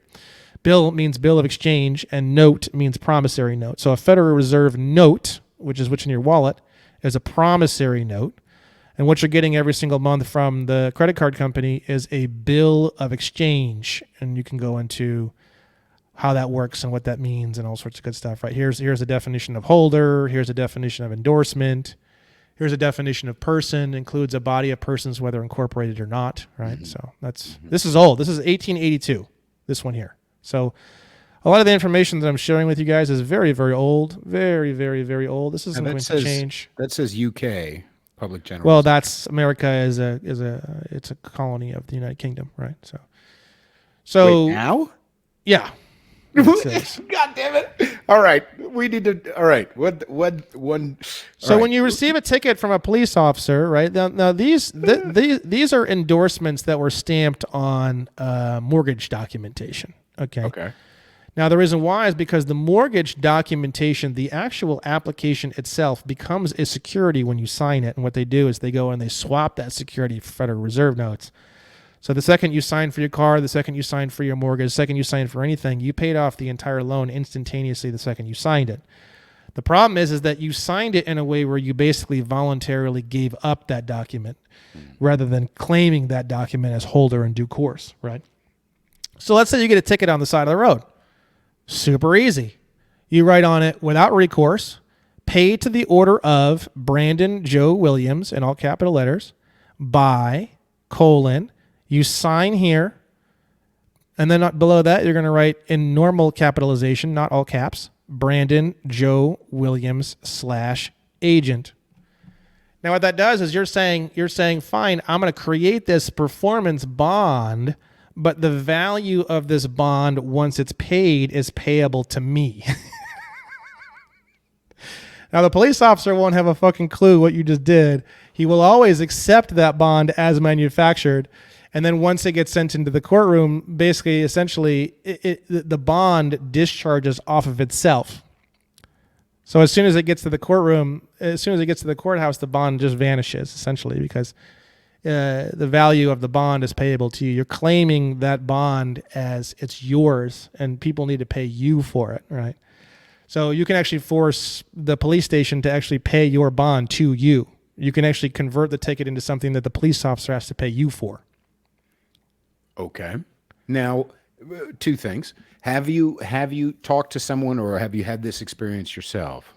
Bill means bill of exchange, and note means promissory note. So a Federal Reserve note, which is what's in your wallet, is a promissory note. And what you're getting every single month from the credit card company is a bill of exchange. And you can go into how that works and what that means and all sorts of good stuff, right? Here's a definition of holder. Here's a definition of endorsement. Here's a definition of person, includes a body of persons, whether incorporated or not, right? So this is old. This is 1882, this one here. So a lot of the information that I'm sharing with you guys is very, very old. Very, very, very old. This isn't going to change. That says UK, Public General. Well, that's America it's a colony of the United Kingdom, right? So wait, now? Yeah. God damn it. All right. We need to, all right. So when you receive a ticket from a police officer, right? Now these are endorsements that were stamped on mortgage documentation. Okay. Now the reason why is because the mortgage documentation, the actual application itself becomes a security when you sign it. And what they do is they go and they swap that security for Federal Reserve notes. So the second you sign for your car, the second you sign for your mortgage, the second you sign for anything, you paid off the entire loan instantaneously the second you signed it. The problem is that you signed it in a way where you basically voluntarily gave up that document rather than claiming that document as holder in due course, right? So let's say you get a ticket on the side of the road. Super easy. You write on it, without recourse, pay to the order of Brandon Joe Williams, in all capital letters, by, you sign here, and then below that, you're going to write in normal capitalization, not all caps, Brandon Joe Williams /agent. Now, what that does is you're saying, fine, I'm going to create this performance bond, but the value of this bond, once it's paid, is payable to me. Now, the police officer won't have a fucking clue what you just did. He will always accept that bond as manufactured. And then once it gets sent into the courtroom, basically, essentially, the bond discharges off of itself. So as soon as it gets to the courtroom, as soon as it gets to the courthouse, the bond just vanishes, essentially, because the value of the bond is payable to you. You're claiming that bond as it's yours, and people need to pay you for it, right? So you can actually force the police station to actually pay your bond to you. You can actually convert the ticket into something that the police officer has to pay you for. Okay. Now, two things. Have you talked to someone, or have you had this experience yourself?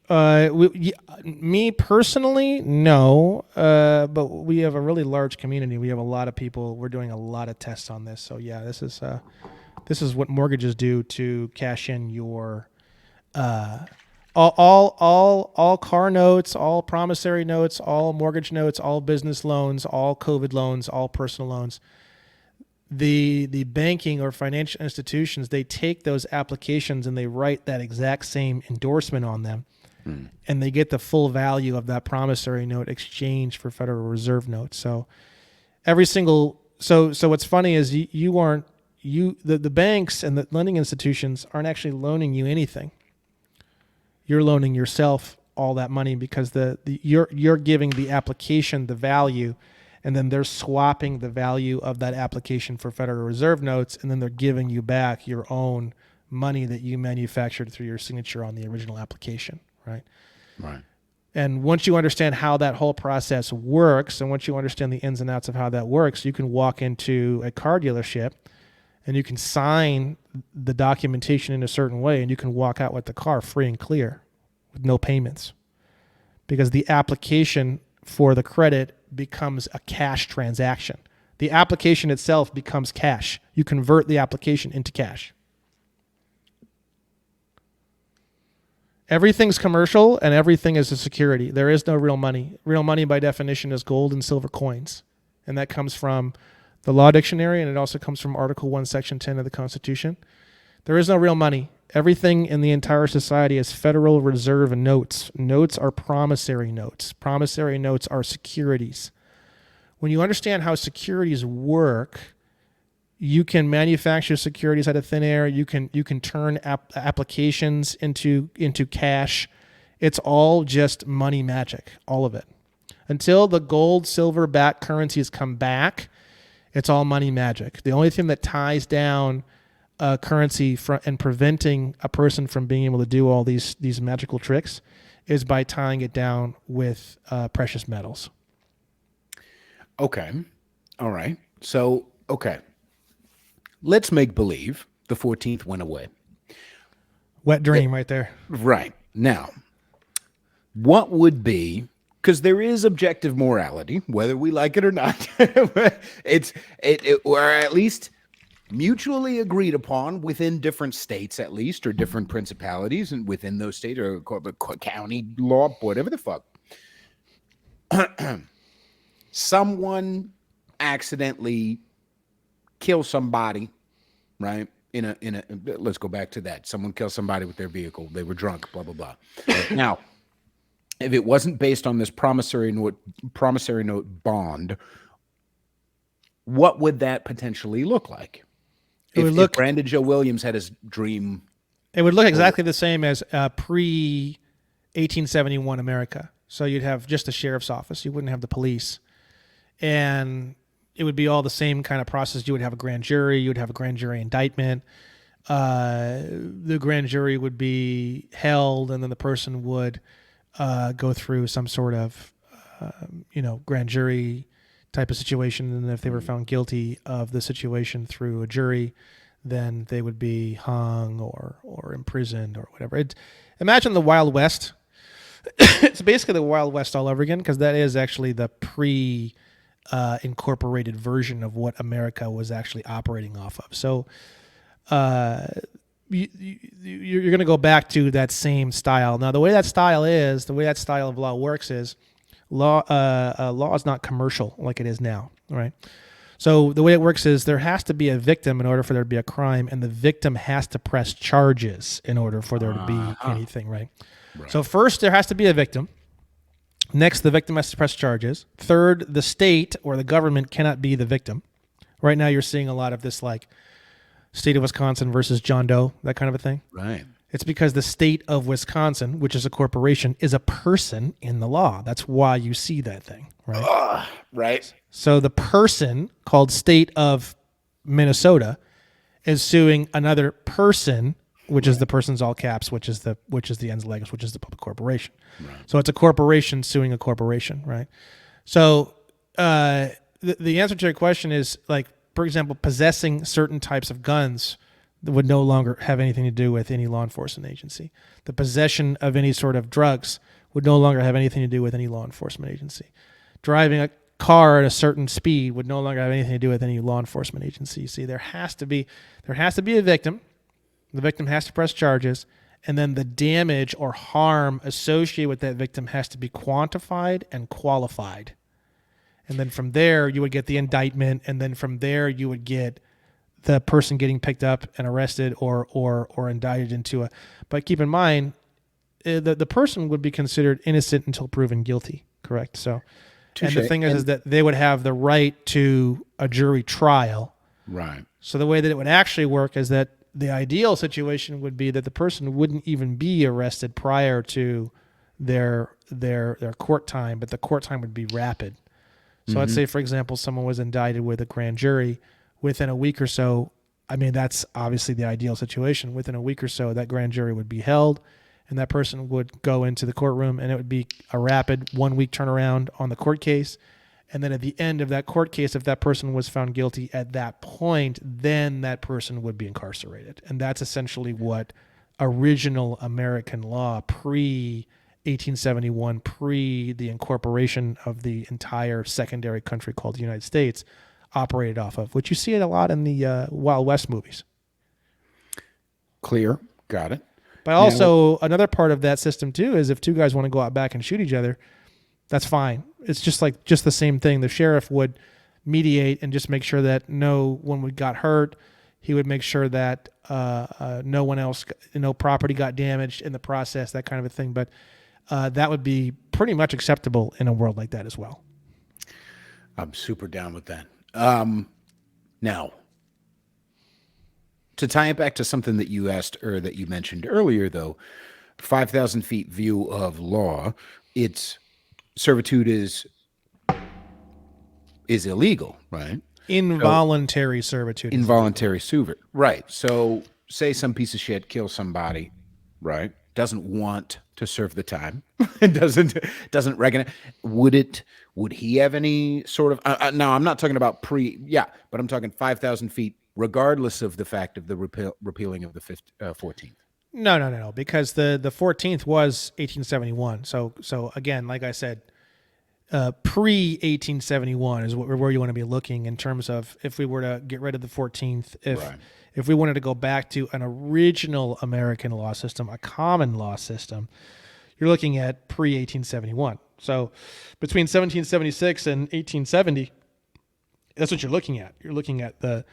Me personally, no. But we have a really large community. We have a lot of people. We're doing a lot of tests on this. So yeah, this is what mortgages do to cash in your all car notes, all promissory notes, all mortgage notes, all business loans, all COVID loans, all personal loans. The banking or financial institutions, they take those applications and they write that exact same endorsement on them, and they get the full value of that promissory note exchanged for Federal Reserve notes. So every single so what's funny is the banks and the lending institutions aren't actually loaning you anything. You're loaning yourself all that money because you're giving the application the value, and then they're swapping the value of that application for Federal Reserve notes, and then they're giving you back your own money that you manufactured through your signature on the original application, right? Right. And once you understand how that whole process works, and once you understand the ins and outs of how that works, you can walk into a car dealership and you can sign the documentation in a certain way, and you can walk out with the car free and clear with no payments, because the application for the credit becomes a cash transaction. The application itself becomes cash. You convert the application into cash. Everything's commercial and everything is a security. There is no real money. Real money by definition is gold and silver coins. And that comes from the Law Dictionary, and it also comes from Article 1, Section 10 of the Constitution. There is no real money. Everything in the entire society is Federal Reserve notes. Notes are promissory notes. Promissory notes are securities. When you understand how securities work, you can manufacture securities out of thin air. You can turn applications into cash. It's all just money magic, all of it. Until the gold, silver backed currencies come back, it's all money magic. The only thing that ties down currency and preventing a person from being able to do all these magical tricks is by tying it down with precious metals. Okay. All right. So, okay. Let's make believe the 14th went away. Wet dream right there. Right. Now, what would be, because there is objective morality, whether we like it or not, or at least mutually agreed upon within different states, at least, or different principalities, and within those states, or county law, whatever the fuck. Someone accidentally kills somebody, right? In a let's go back to that. Someone kills somebody with their vehicle. They were drunk, blah, blah, blah. Now, if it wasn't based on this promissory note bond, what would that potentially look like? If Brandon Joe Williams had his dream. It would look exactly the same as pre 1871 America. So you'd have just the sheriff's office. You wouldn't have the police. And it would be all the same kind of process. You would have a grand jury. You would have a grand jury indictment. The grand jury would be held, and then the person would go through some sort of, grand jury type of situation. And if they were found guilty of the situation through a jury, then they would be hung or imprisoned or whatever. Imagine the Wild West. It's basically the Wild West all over again, because that is actually the incorporated version of what America was actually operating off of. So you're going to go back to that same style. Now, the way that style of law works is law is not commercial like it is now, right? So the way it works is there has to be a victim in order for there to be a crime, and the victim has to press charges in order for there to be anything, right? So first, there has to be a victim. Next, the victim has to press charges. Third, the state or the government cannot be the victim. Right now, you're seeing a lot of this, like state of Wisconsin versus John Doe, that kind of a thing. Right. It's because the state of Wisconsin, which is a corporation, is a person in the law. That's why you see that thing, right? Right. So the person called state of Minnesota is suing another person, which is the person's all caps, which is the ens legis, which is the public corporation. Right. So it's a corporation suing a corporation, right? So the answer to your question is, like, for example, possessing certain types of guns would no longer have anything to do with any law enforcement agency. The possession of any sort of drugs would no longer have anything to do with any law enforcement agency. Driving a car at a certain speed would no longer have anything to do with any law enforcement agency. You see, there has to be a victim. The victim has to press charges, and then the damage or harm associated with that victim has to be quantified and qualified. And then from there, you would get the indictment, and then from there, you would get the person getting picked up and arrested or indicted into a. But keep in mind, the person would be considered innocent until proven guilty. Correct. So, Touché. And the thing is that they would have the right to a jury trial. Right. So the way that it would actually work is that the ideal situation would be that the person wouldn't even be arrested prior to their court time, but the court time would be rapid. So let's say, for example, someone was indicted with a grand jury. Within a week or so, I mean, that's obviously the ideal situation. Within a week or so, that grand jury would be held, and that person would go into the courtroom, and it would be a rapid 1 week turnaround on the court case. And then at the end of that court case, if that person was found guilty at that point, then that person would be incarcerated. And that's essentially what original American law pre-1871, pre the incorporation of the entire secondary country called the United States, operated off of, which you see it a lot in the Wild West movies. Clear. Got it. But also another part of that system too is if two guys want to go out back and shoot each other, that's fine. It's just the same thing. The sheriff would mediate and just make sure that no one got hurt. He would make sure that no one else, no property got damaged in the process, that kind of a thing. But that would be pretty much acceptable in a world like that as well. I'm super down with that. Now, to tie it back to something that you asked or that you mentioned earlier, though, 5,000 feet view of law, its servitude is illegal, right? Involuntary servitude. Involuntary servitude, right? So, say some piece of shit kills somebody, right? doesn't want to serve the time, and doesn't recognize, would he have any sort of now I'm not talking about but I'm talking 5,000 feet regardless of the fact of the repealing of the 14th. No, because the 14th was 1871. So again, like I said, pre 1871 is where you want to be looking in terms of if we were to get rid of the 14th, if we wanted to go back to an original American law system, a common law system, you're looking at pre 1871. So between 1776 and 1870, that's what you're looking at. You're looking at the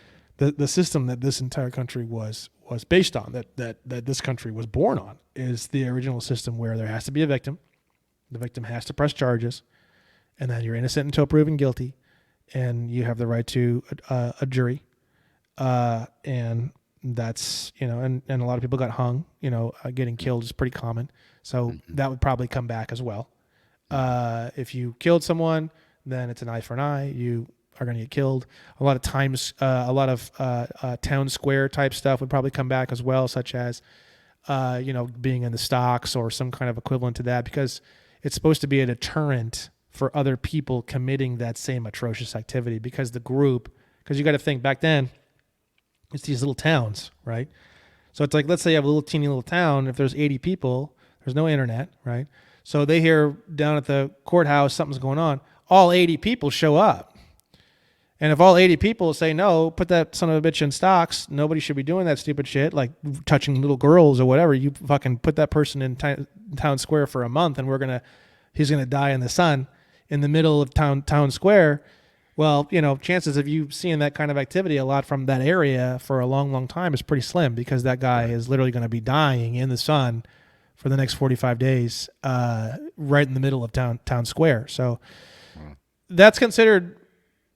system that this entire country was based on, that this country was born on, is the original system where there has to be a victim. The victim has to press charges, and then you're innocent until proven guilty, and you have the right to a jury. And that's, and a lot of people got hung, getting killed is pretty common. So that would probably come back as well. If you killed someone, then it's an eye for an eye. You are going to get killed. A lot of times, a lot of town square type stuff would probably come back as well, such as, being in the stocks or some kind of equivalent to that, because it's supposed to be a deterrent for other people committing that same atrocious activity, because you got to think back then, it's these little towns, right? So it's like, let's say you have a teeny little town. If there's 80 people, there's no internet, right? So they hear down at the courthouse something's going on. All 80 people show up. And if all 80 people say, no, put that son of a bitch in stocks, nobody should be doing that stupid shit, like touching little girls or whatever. You fucking put that person in town square for a month, and he's going to die in the sun in the middle of town square. Well, chances of you seeing that kind of activity a lot from that area for a long, long time is pretty slim, because that guy is literally going to be dying in the sun for the next 45 days, right in the middle of town square. So that's considered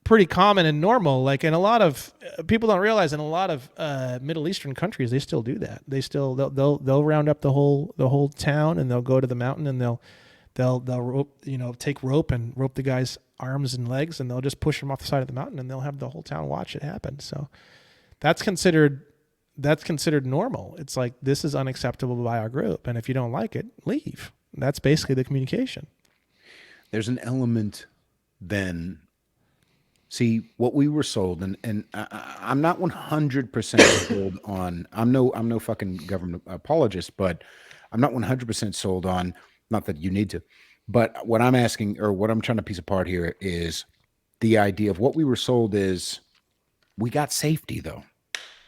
pretty common and normal. Like, in a lot of people don't realize, in a lot of Middle Eastern countries, they still do that. They'll round up the whole town, and they'll go to the mountain, and they'll rope, take rope and rope the guy's arms and legs, and they'll just push him off the side of the mountain, and they'll have the whole town watch it happen. So that's considered normal. It's like, this is unacceptable by our group, and if you don't like it, leave. That's basically the communication. There's an element then. See, what we were sold, and I'm not 100% sold on. I'm no fucking government apologist, but I'm not 100% sold on. Not that you need to, but what I'm asking, or what I'm trying to piece apart here, is the idea of what we were sold is, we got safety, though.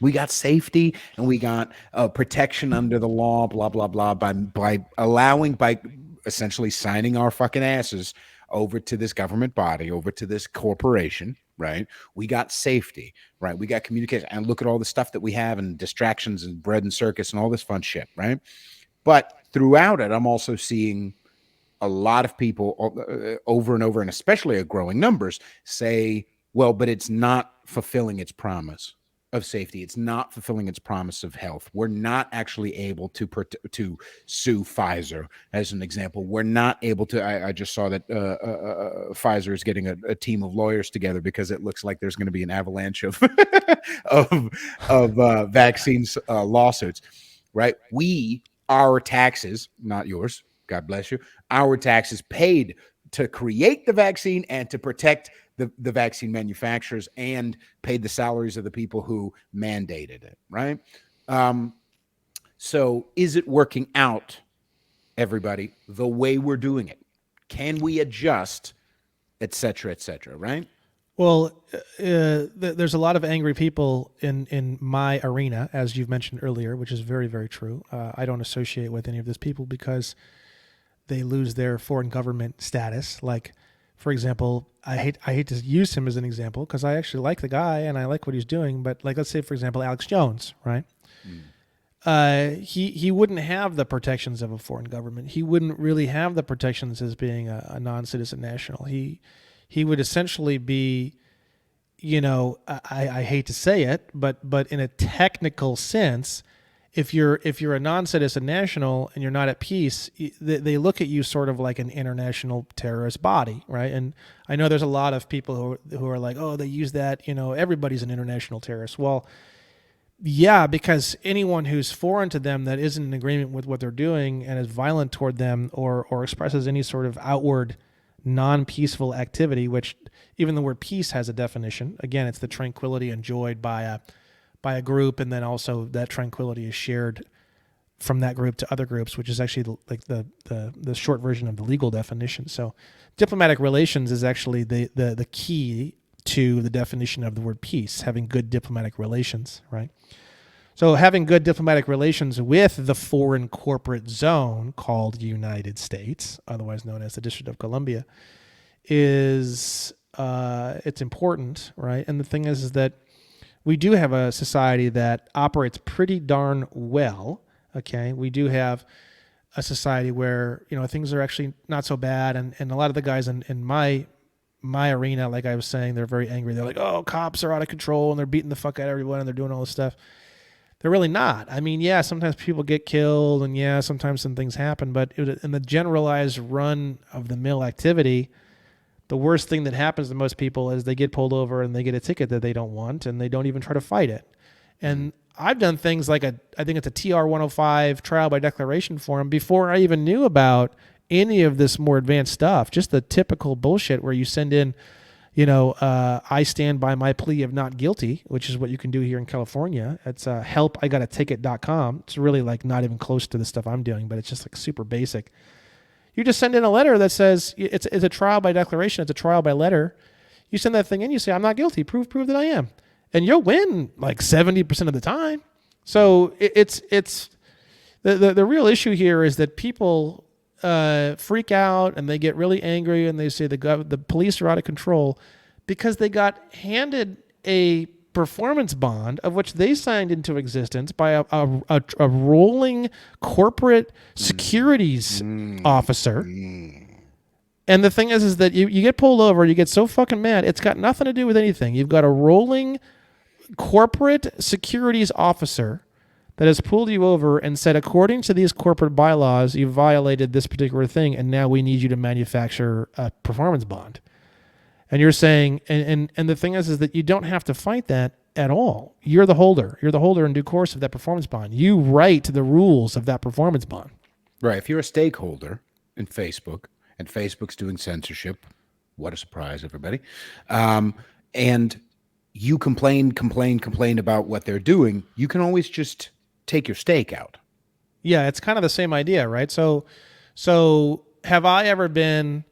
We got safety, and we got protection under the law, blah, blah, blah, by essentially signing our fucking asses over to this government body, over to this corporation, right? We got safety, right? We got communication, and look at all the stuff that we have, and distractions, and bread and circus, and all this fun shit, right? But throughout it, I'm also seeing a lot of people over and over, and especially at growing numbers, say, well, but it's not fulfilling its promise of safety. It's not fulfilling its promise of health. We're not actually able to sue Pfizer, as an example. We're not able to. I just saw that Pfizer is getting a team of lawyers together, because it looks like there's going to be an avalanche of of vaccines lawsuits. Right? Our taxes, not yours, God bless you, our taxes paid to create the vaccine and to protect the vaccine manufacturers, and paid the salaries of the people who mandated it, right? So is it working out, everybody, the way we're doing it? Can we adjust, et cetera, right? Well, there's a lot of angry people in my arena, as you've mentioned earlier, which is very, very true. I don't associate with any of these people, because they lose their foreign government status. Like, for example, I hate to use him as an example, because I actually like the guy and I like what he's doing. But, like, let's say, for example, Alex Jones, right? He wouldn't have the protections of a foreign government. He wouldn't really have the protections as being a non-citizen national. He would essentially be, I hate to say it, but in a technical sense, if you're a non-citizen national and you're not at peace, they look at you sort of like an international terrorist body, right? And I know there's a lot of people who are like, oh, they use that, everybody's an international terrorist. Well, Yeah, because anyone who's foreign to them that isn't in agreement with what they're doing and is violent toward them or expresses any sort of outward non-peaceful activity, which even the word peace has a definition. Again, it's the tranquility enjoyed by a group, and then also that tranquility is shared from that group to other groups, which is actually like the short version of the legal definition. So diplomatic relations is actually the key to the definition of the word peace, having good diplomatic relations, right? So having good diplomatic relations with the foreign corporate zone called United States, otherwise known as the District of Columbia, is it's important, right? And the thing is that we do have a society that operates pretty darn well. Okay, we do have a society where things are actually not so bad, and a lot of the guys in my arena, like I was saying, they're very angry. They're like, oh, cops are out of control and they're beating the fuck out of everyone and they're doing all this stuff. They're really not. I mean, yeah, sometimes people get killed and yeah, sometimes some things happen, but in the generalized run of the mill activity, the worst thing that happens to most people is they get pulled over and they get a ticket that they don't want and they don't even try to fight it. And I've done things like I think it's a TR 105 trial by declaration form before I even knew about any of this more advanced stuff, just the typical bullshit where you send in, I stand by my plea of not guilty, which is what you can do here in California. It's helpigotaticket.com. It's really like not even close to the stuff I'm doing, but it's just like super basic. You just send in a letter that says it's a trial by declaration. It's a trial by letter. You send that thing in, you say, I'm not guilty. Prove that I am. And you'll win like 70% of the time. So it's the real issue here is that people freak out and they get really angry and they say the police are out of control because they got handed a performance bond of which they signed into existence by a rolling corporate securities officer. And the thing is that you get pulled over, you get so fucking mad. It's got nothing to do with anything. You've got a rolling corporate securities officer that has pulled you over and said, according to these corporate bylaws, you violated this particular thing, and now we need you to manufacture a performance bond. And you're saying, and the thing is that you don't have to fight that at all. You're the holder. You're the holder in due course of that performance bond. You write the rules of that performance bond. Right. If you're a stakeholder in Facebook, and Facebook's doing censorship, what a surprise, everybody, and you complain about what they're doing, you can always just take your stake out. Yeah, it's kind of the same idea, right? So have I ever been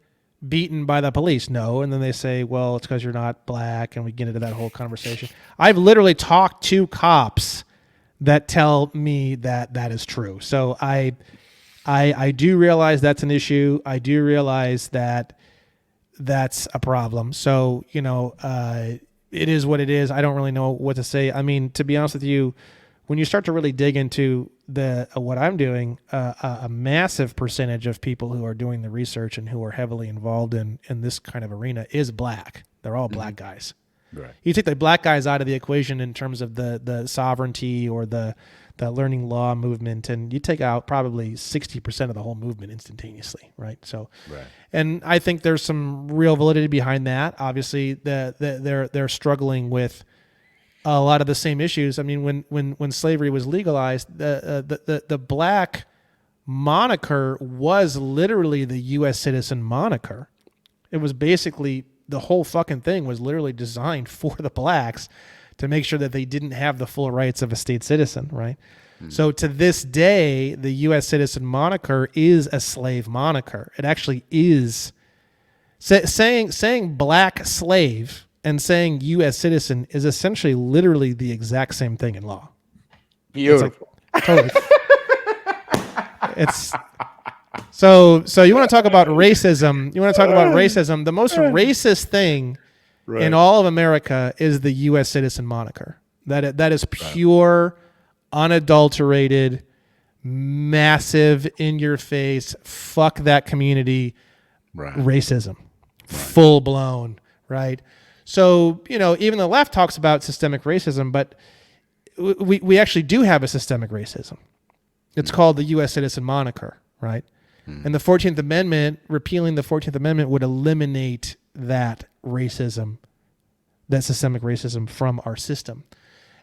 beaten by the police? No. And then they say, well, it's because you're not black, and we get into that whole conversation. I've literally talked to cops that tell me that is true. So I do realize that's an issue. I do realize that that's a problem. So, it is what it is. I don't really know what to say. I mean, to be honest with you, when you start to really dig into what I'm doing, a massive percentage of people who are doing the research and who are heavily involved in this kind of arena is black. They're all black guys. Right. You take the black guys out of the equation in terms of the sovereignty or the learning law movement, and you take out probably 60% of the whole movement instantaneously, right? So, right. And I think there's some real validity behind that. Obviously, they're struggling with a lot of the same issues. I mean, when slavery was legalized, the black moniker was literally the U.S. citizen moniker. It was basically the whole fucking thing was literally designed for the blacks to make sure that they didn't have the full rights of a state citizen, right? So to this day, the U.S. citizen moniker is a slave moniker. It actually is. Saying black slave and saying U.S. citizen is essentially literally the exact same thing in law. Beautiful. It's like, totally. It's so you want to talk about racism. The most racist thing in all of America is the U.S. citizen moniker. That is pure, unadulterated, massive, in your face, fuck that community racism. Full blown, right? So, even the left talks about systemic racism, but we actually do have a systemic racism. It's called the U.S. citizen moniker, right? And the 14th Amendment, repealing the 14th Amendment would eliminate that racism, that systemic racism from our system.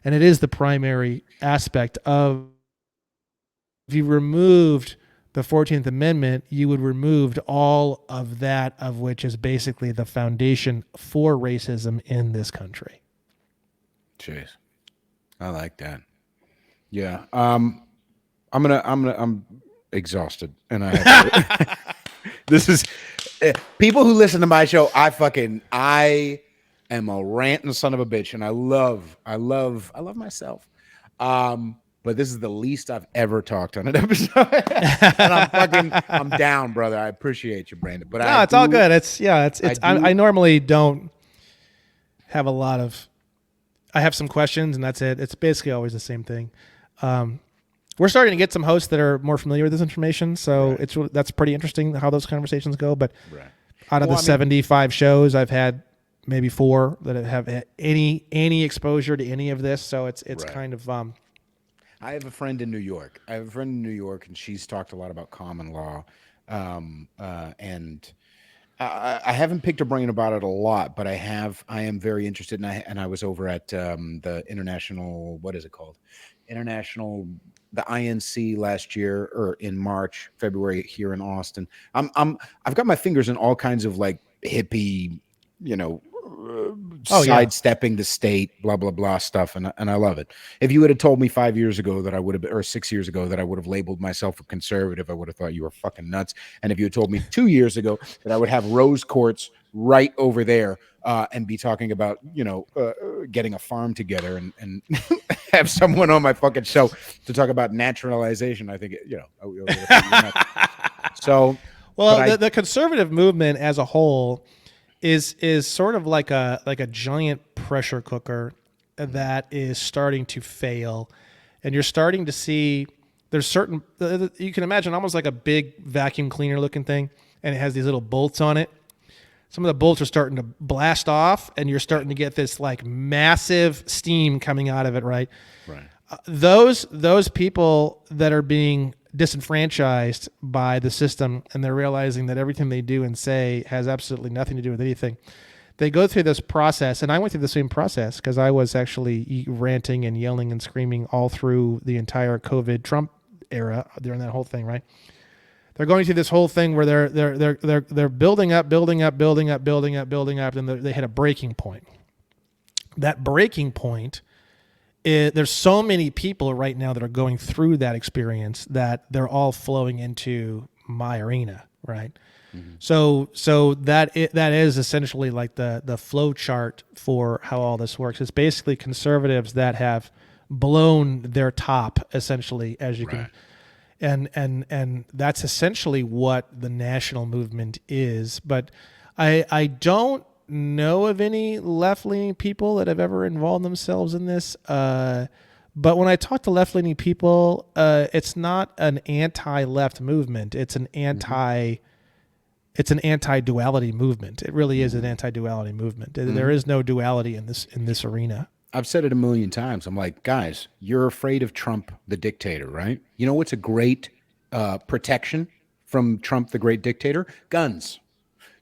And it is the primary aspect of, if you removed the 14th Amendment, you would remove all of that, of which is basically the foundation for racism in this country. Jeez, I like that. Yeah. I'm exhausted, and I have to. This is people who listen to my show. I am a ranting son of a bitch, and I love myself. But this is the least I've ever talked on an episode, and I'm down, brother. I appreciate you, Brandon. But No, it's all good. I normally don't have a lot of. I have some questions, and that's it. It's basically always the same thing. We're starting to get some hosts that are more familiar with this information, so that's pretty interesting how those conversations go. But out of the 75 shows, I've had maybe 4 that have had any exposure to any of this. So it's kind of. I have a friend in New York. And she's talked a lot about common law, and I haven't picked her brain about it a lot, but I am very interested, and I was over at the international. What is it called? The INC last year, or in February here in Austin. I've got my fingers in all kinds of like hippie, sidestepping the state, blah blah blah stuff, and I love it. If you would have told me 5 years ago that I would have, or 6 years ago that I would have labeled myself a conservative, I would have thought you were fucking nuts. And if you had told me 2 years ago that I would have rose quartz right over there and be talking about getting a farm together and have someone on my fucking show to talk about naturalization, I think so. Well, the conservative movement as a whole is sort of like a giant pressure cooker that is starting to fail, and you're starting to see there's certain, you can imagine almost like a big vacuum cleaner looking thing, and it has these little bolts on it. Some of the bolts are starting to blast off, and you're starting to get this like massive steam coming out of it, right? Right. Those people that are being disenfranchised by the system, and they're realizing that everything they do and say has absolutely nothing to do with anything. They go through this process, and I went through the same process because I was actually ranting and yelling and screaming all through the entire COVID Trump era during that whole thing, right? They're going through this whole thing where they're building up, and they hit a breaking point. That breaking point, there's so many people right now that are going through that experience that they're all flowing into my arena, right? Mm-hmm. So that is essentially like the flow chart for how all this works. It's basically conservatives that have blown their top, essentially, as you can. And that's essentially what the national movement is. But I don't know of any left-leaning people that have ever involved themselves in this. But when I talk to left-leaning people, it's not an anti-left movement. It's an anti-duality movement. It really is an anti-duality movement. Mm-hmm. There is no duality in this arena. I've said it a million times. I'm like, guys, you're afraid of Trump, the dictator, right? You know what's a great protection from Trump, the great dictator? Guns.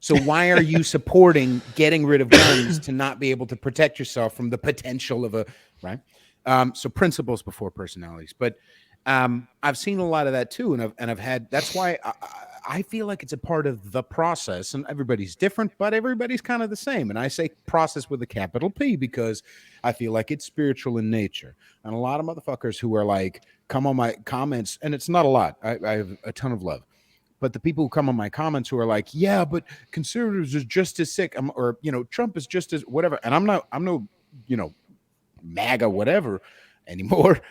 So why are you supporting getting rid of guns to not be able to protect yourself from the potential of right? So principles before personalities. But I've seen a lot of that too, and I've had. That's why I feel like it's a part of the process, and everybody's different, but everybody's kind of the same. And I say process with a capital P because I feel like it's spiritual in nature. And a lot of motherfuckers who are like, come on my comments, and it's not a lot. I have a ton of love. But the people who come on my comments who are like, yeah, but conservatives are just as sick, or Trump is just as whatever. And I'm no MAGA whatever anymore.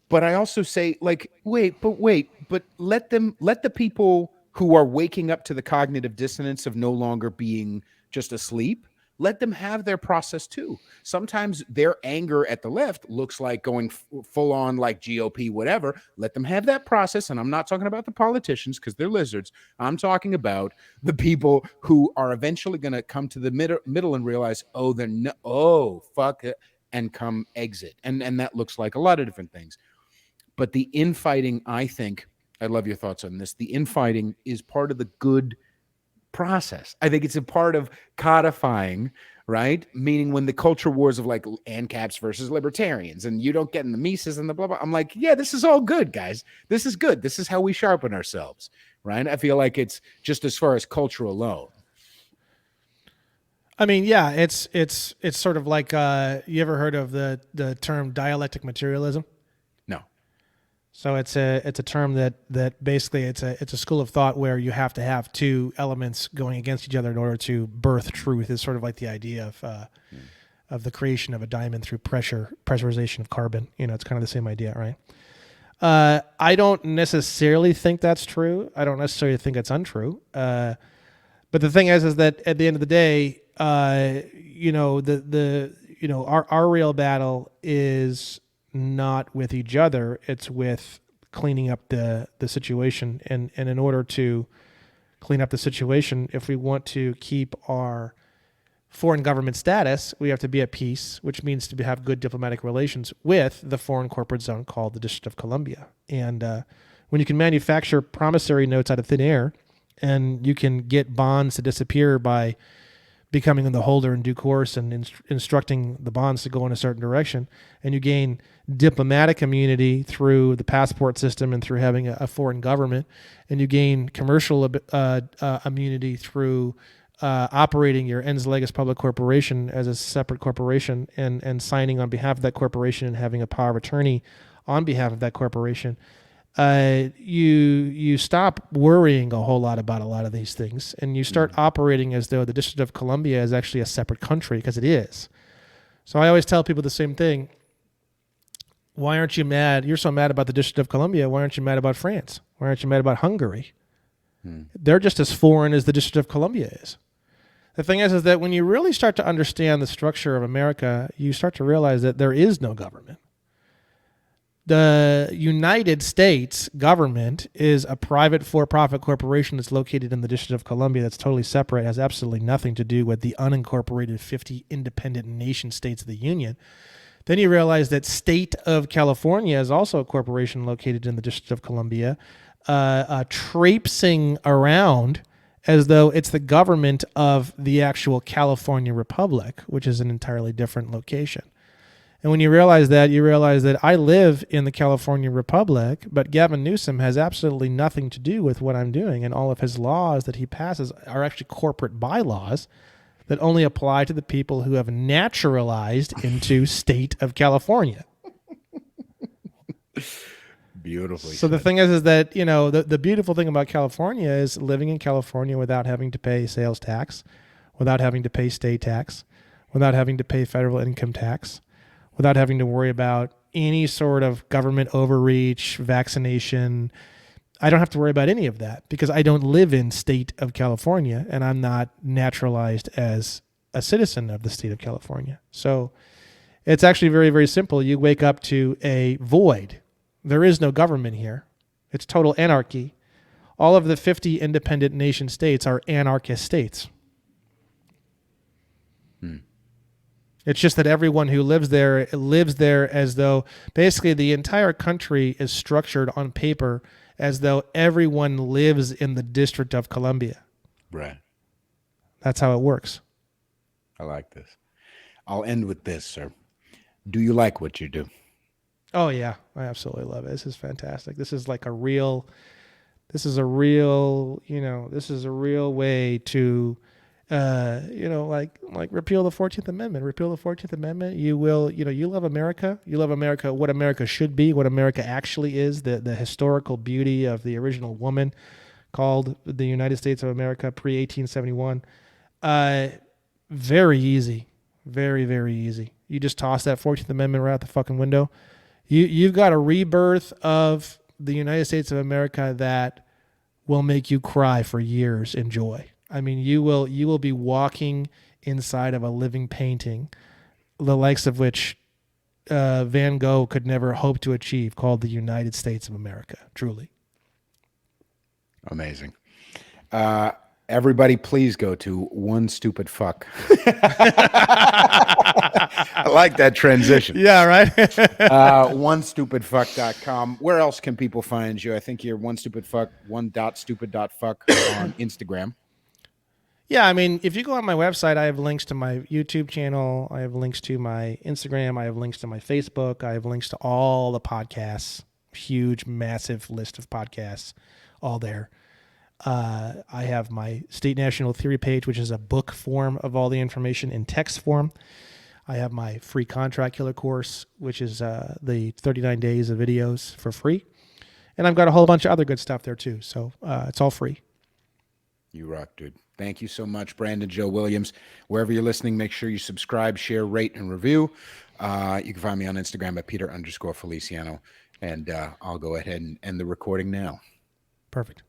But I also say, like, but let the people who are waking up to the cognitive dissonance of no longer being just asleep, let them have their process too. Sometimes their anger at the left looks like going full on like GOP, whatever. Let them have that process. And I'm not talking about the politicians because they're lizards. I'm talking about the people who are eventually going to come to the middle and realize, fuck it, and come exit. And that looks like a lot of different things. But the infighting, I think, I love your thoughts on this. The infighting is part of the good process. I think it's a part of codifying right? Meaning when the culture wars of like ANCAPs versus libertarians, and you don't get in the Mises and the blah blah. I'm like, yeah, this is all good, guys. This is good. This is how we sharpen ourselves, right? I feel like it's just as far as culture alone. I mean, yeah, it's sort of like you ever heard of the term dialectic materialism? No. So it's a term that basically it's a school of thought where you have to have two elements going against each other in order to birth truth. Is sort of like the idea of the creation of a diamond through pressurization of carbon. You know, it's kind of the same idea, right? I don't necessarily think that's true. I don't necessarily think it's untrue. But the thing is that at the end of the day, you know, our real battle is not with each other. It's with cleaning up the situation. And in order to clean up the situation, if we want to keep our foreign government status, we have to be at peace, which means to have good diplomatic relations with the foreign corporate zone called the District of Columbia. And when you can manufacture promissory notes out of thin air, and you can get bonds to disappear by becoming the holder in due course and instructing the bonds to go in a certain direction, and you gain diplomatic immunity through the passport system and through having a foreign government, and you gain commercial immunity through operating your ens legis public corporation as a separate corporation and signing on behalf of that corporation and having a power of attorney on behalf of that corporation. You stop worrying a whole lot about a lot of these things, and you start operating as though the District of Columbia is actually a separate country, because it is. So I always tell people the same thing. Why aren't you mad? You're so mad about the District of Columbia. Why aren't you mad about France? Why aren't you mad about Hungary? They're just as foreign as the District of Columbia is. The thing is that when you really start to understand the structure of America, you start to realize that there is no government. The United States government is a private for-profit corporation that's located in the District of Columbia that's totally separate, has absolutely nothing to do with the unincorporated 50 independent nation states of the Union. Then you realize that State of California is also a corporation located in the District of Columbia, traipsing around as though it's the government of the actual California Republic, which is an entirely different location. And when you realize that I live in the California Republic, but Gavin Newsom has absolutely nothing to do with what I'm doing, and all of his laws that he passes are actually corporate bylaws that only apply to the people who have naturalized into State of California. Beautifully. So the thing is that, you know, the beautiful thing about California is living in California without having to pay sales tax, without having to pay state tax, without having to pay federal income tax, without having to worry about any sort of government overreach, vaccination. I don't have to worry about any of that because I don't live in State of California and I'm not naturalized as a citizen of the State of California. So it's actually very, very simple. You wake up to a void. There is no government here. It's total anarchy. All of the 50 independent nation states are anarchist states. It's just that everyone who lives there as though basically the entire country is structured on paper as though everyone lives in the District of Columbia. Right. That's how it works. I like this. I'll end with this, sir. Do you like what you do? Oh yeah, I absolutely love it. This is fantastic. This is a real way to like repeal the 14th Amendment. Repeal the 14th Amendment. You love America. You love America, what America should be, what America actually is, the historical beauty of the original woman called the United States of America pre-1871. Very easy. Very, very easy. You just toss that 14th Amendment right out the fucking window. You've got a rebirth of the United States of America that will make you cry for years in joy. I mean, you will be walking inside of a living painting, the likes of which Van Gogh could never hope to achieve, called the United States of America. Truly. Amazing. Everybody, please go to One Stupid Fuck. I like that transition. Yeah, right. OneStupidFuck.com. Where else can people find you? I think you're One Stupid Fuck, one.stupid.fuck on Instagram. Yeah, I mean, if you go on my website, I have links to my YouTube channel. I have links to my Instagram. I have links to my Facebook. I have links to all the podcasts. Huge, massive list of podcasts, all there. I have my State National Theory page, which is a book form of all the information in text form. I have my free contract killer course, which is the 39 days of videos for free. And I've got a whole bunch of other good stuff there too. So it's all free. You rock, dude. Thank you so much, Brandon Joe Williams. Wherever you're listening, make sure you subscribe, share, rate, and review. You can find me on Instagram at Peter_Feliciano. And I'll go ahead and end the recording now. Perfect.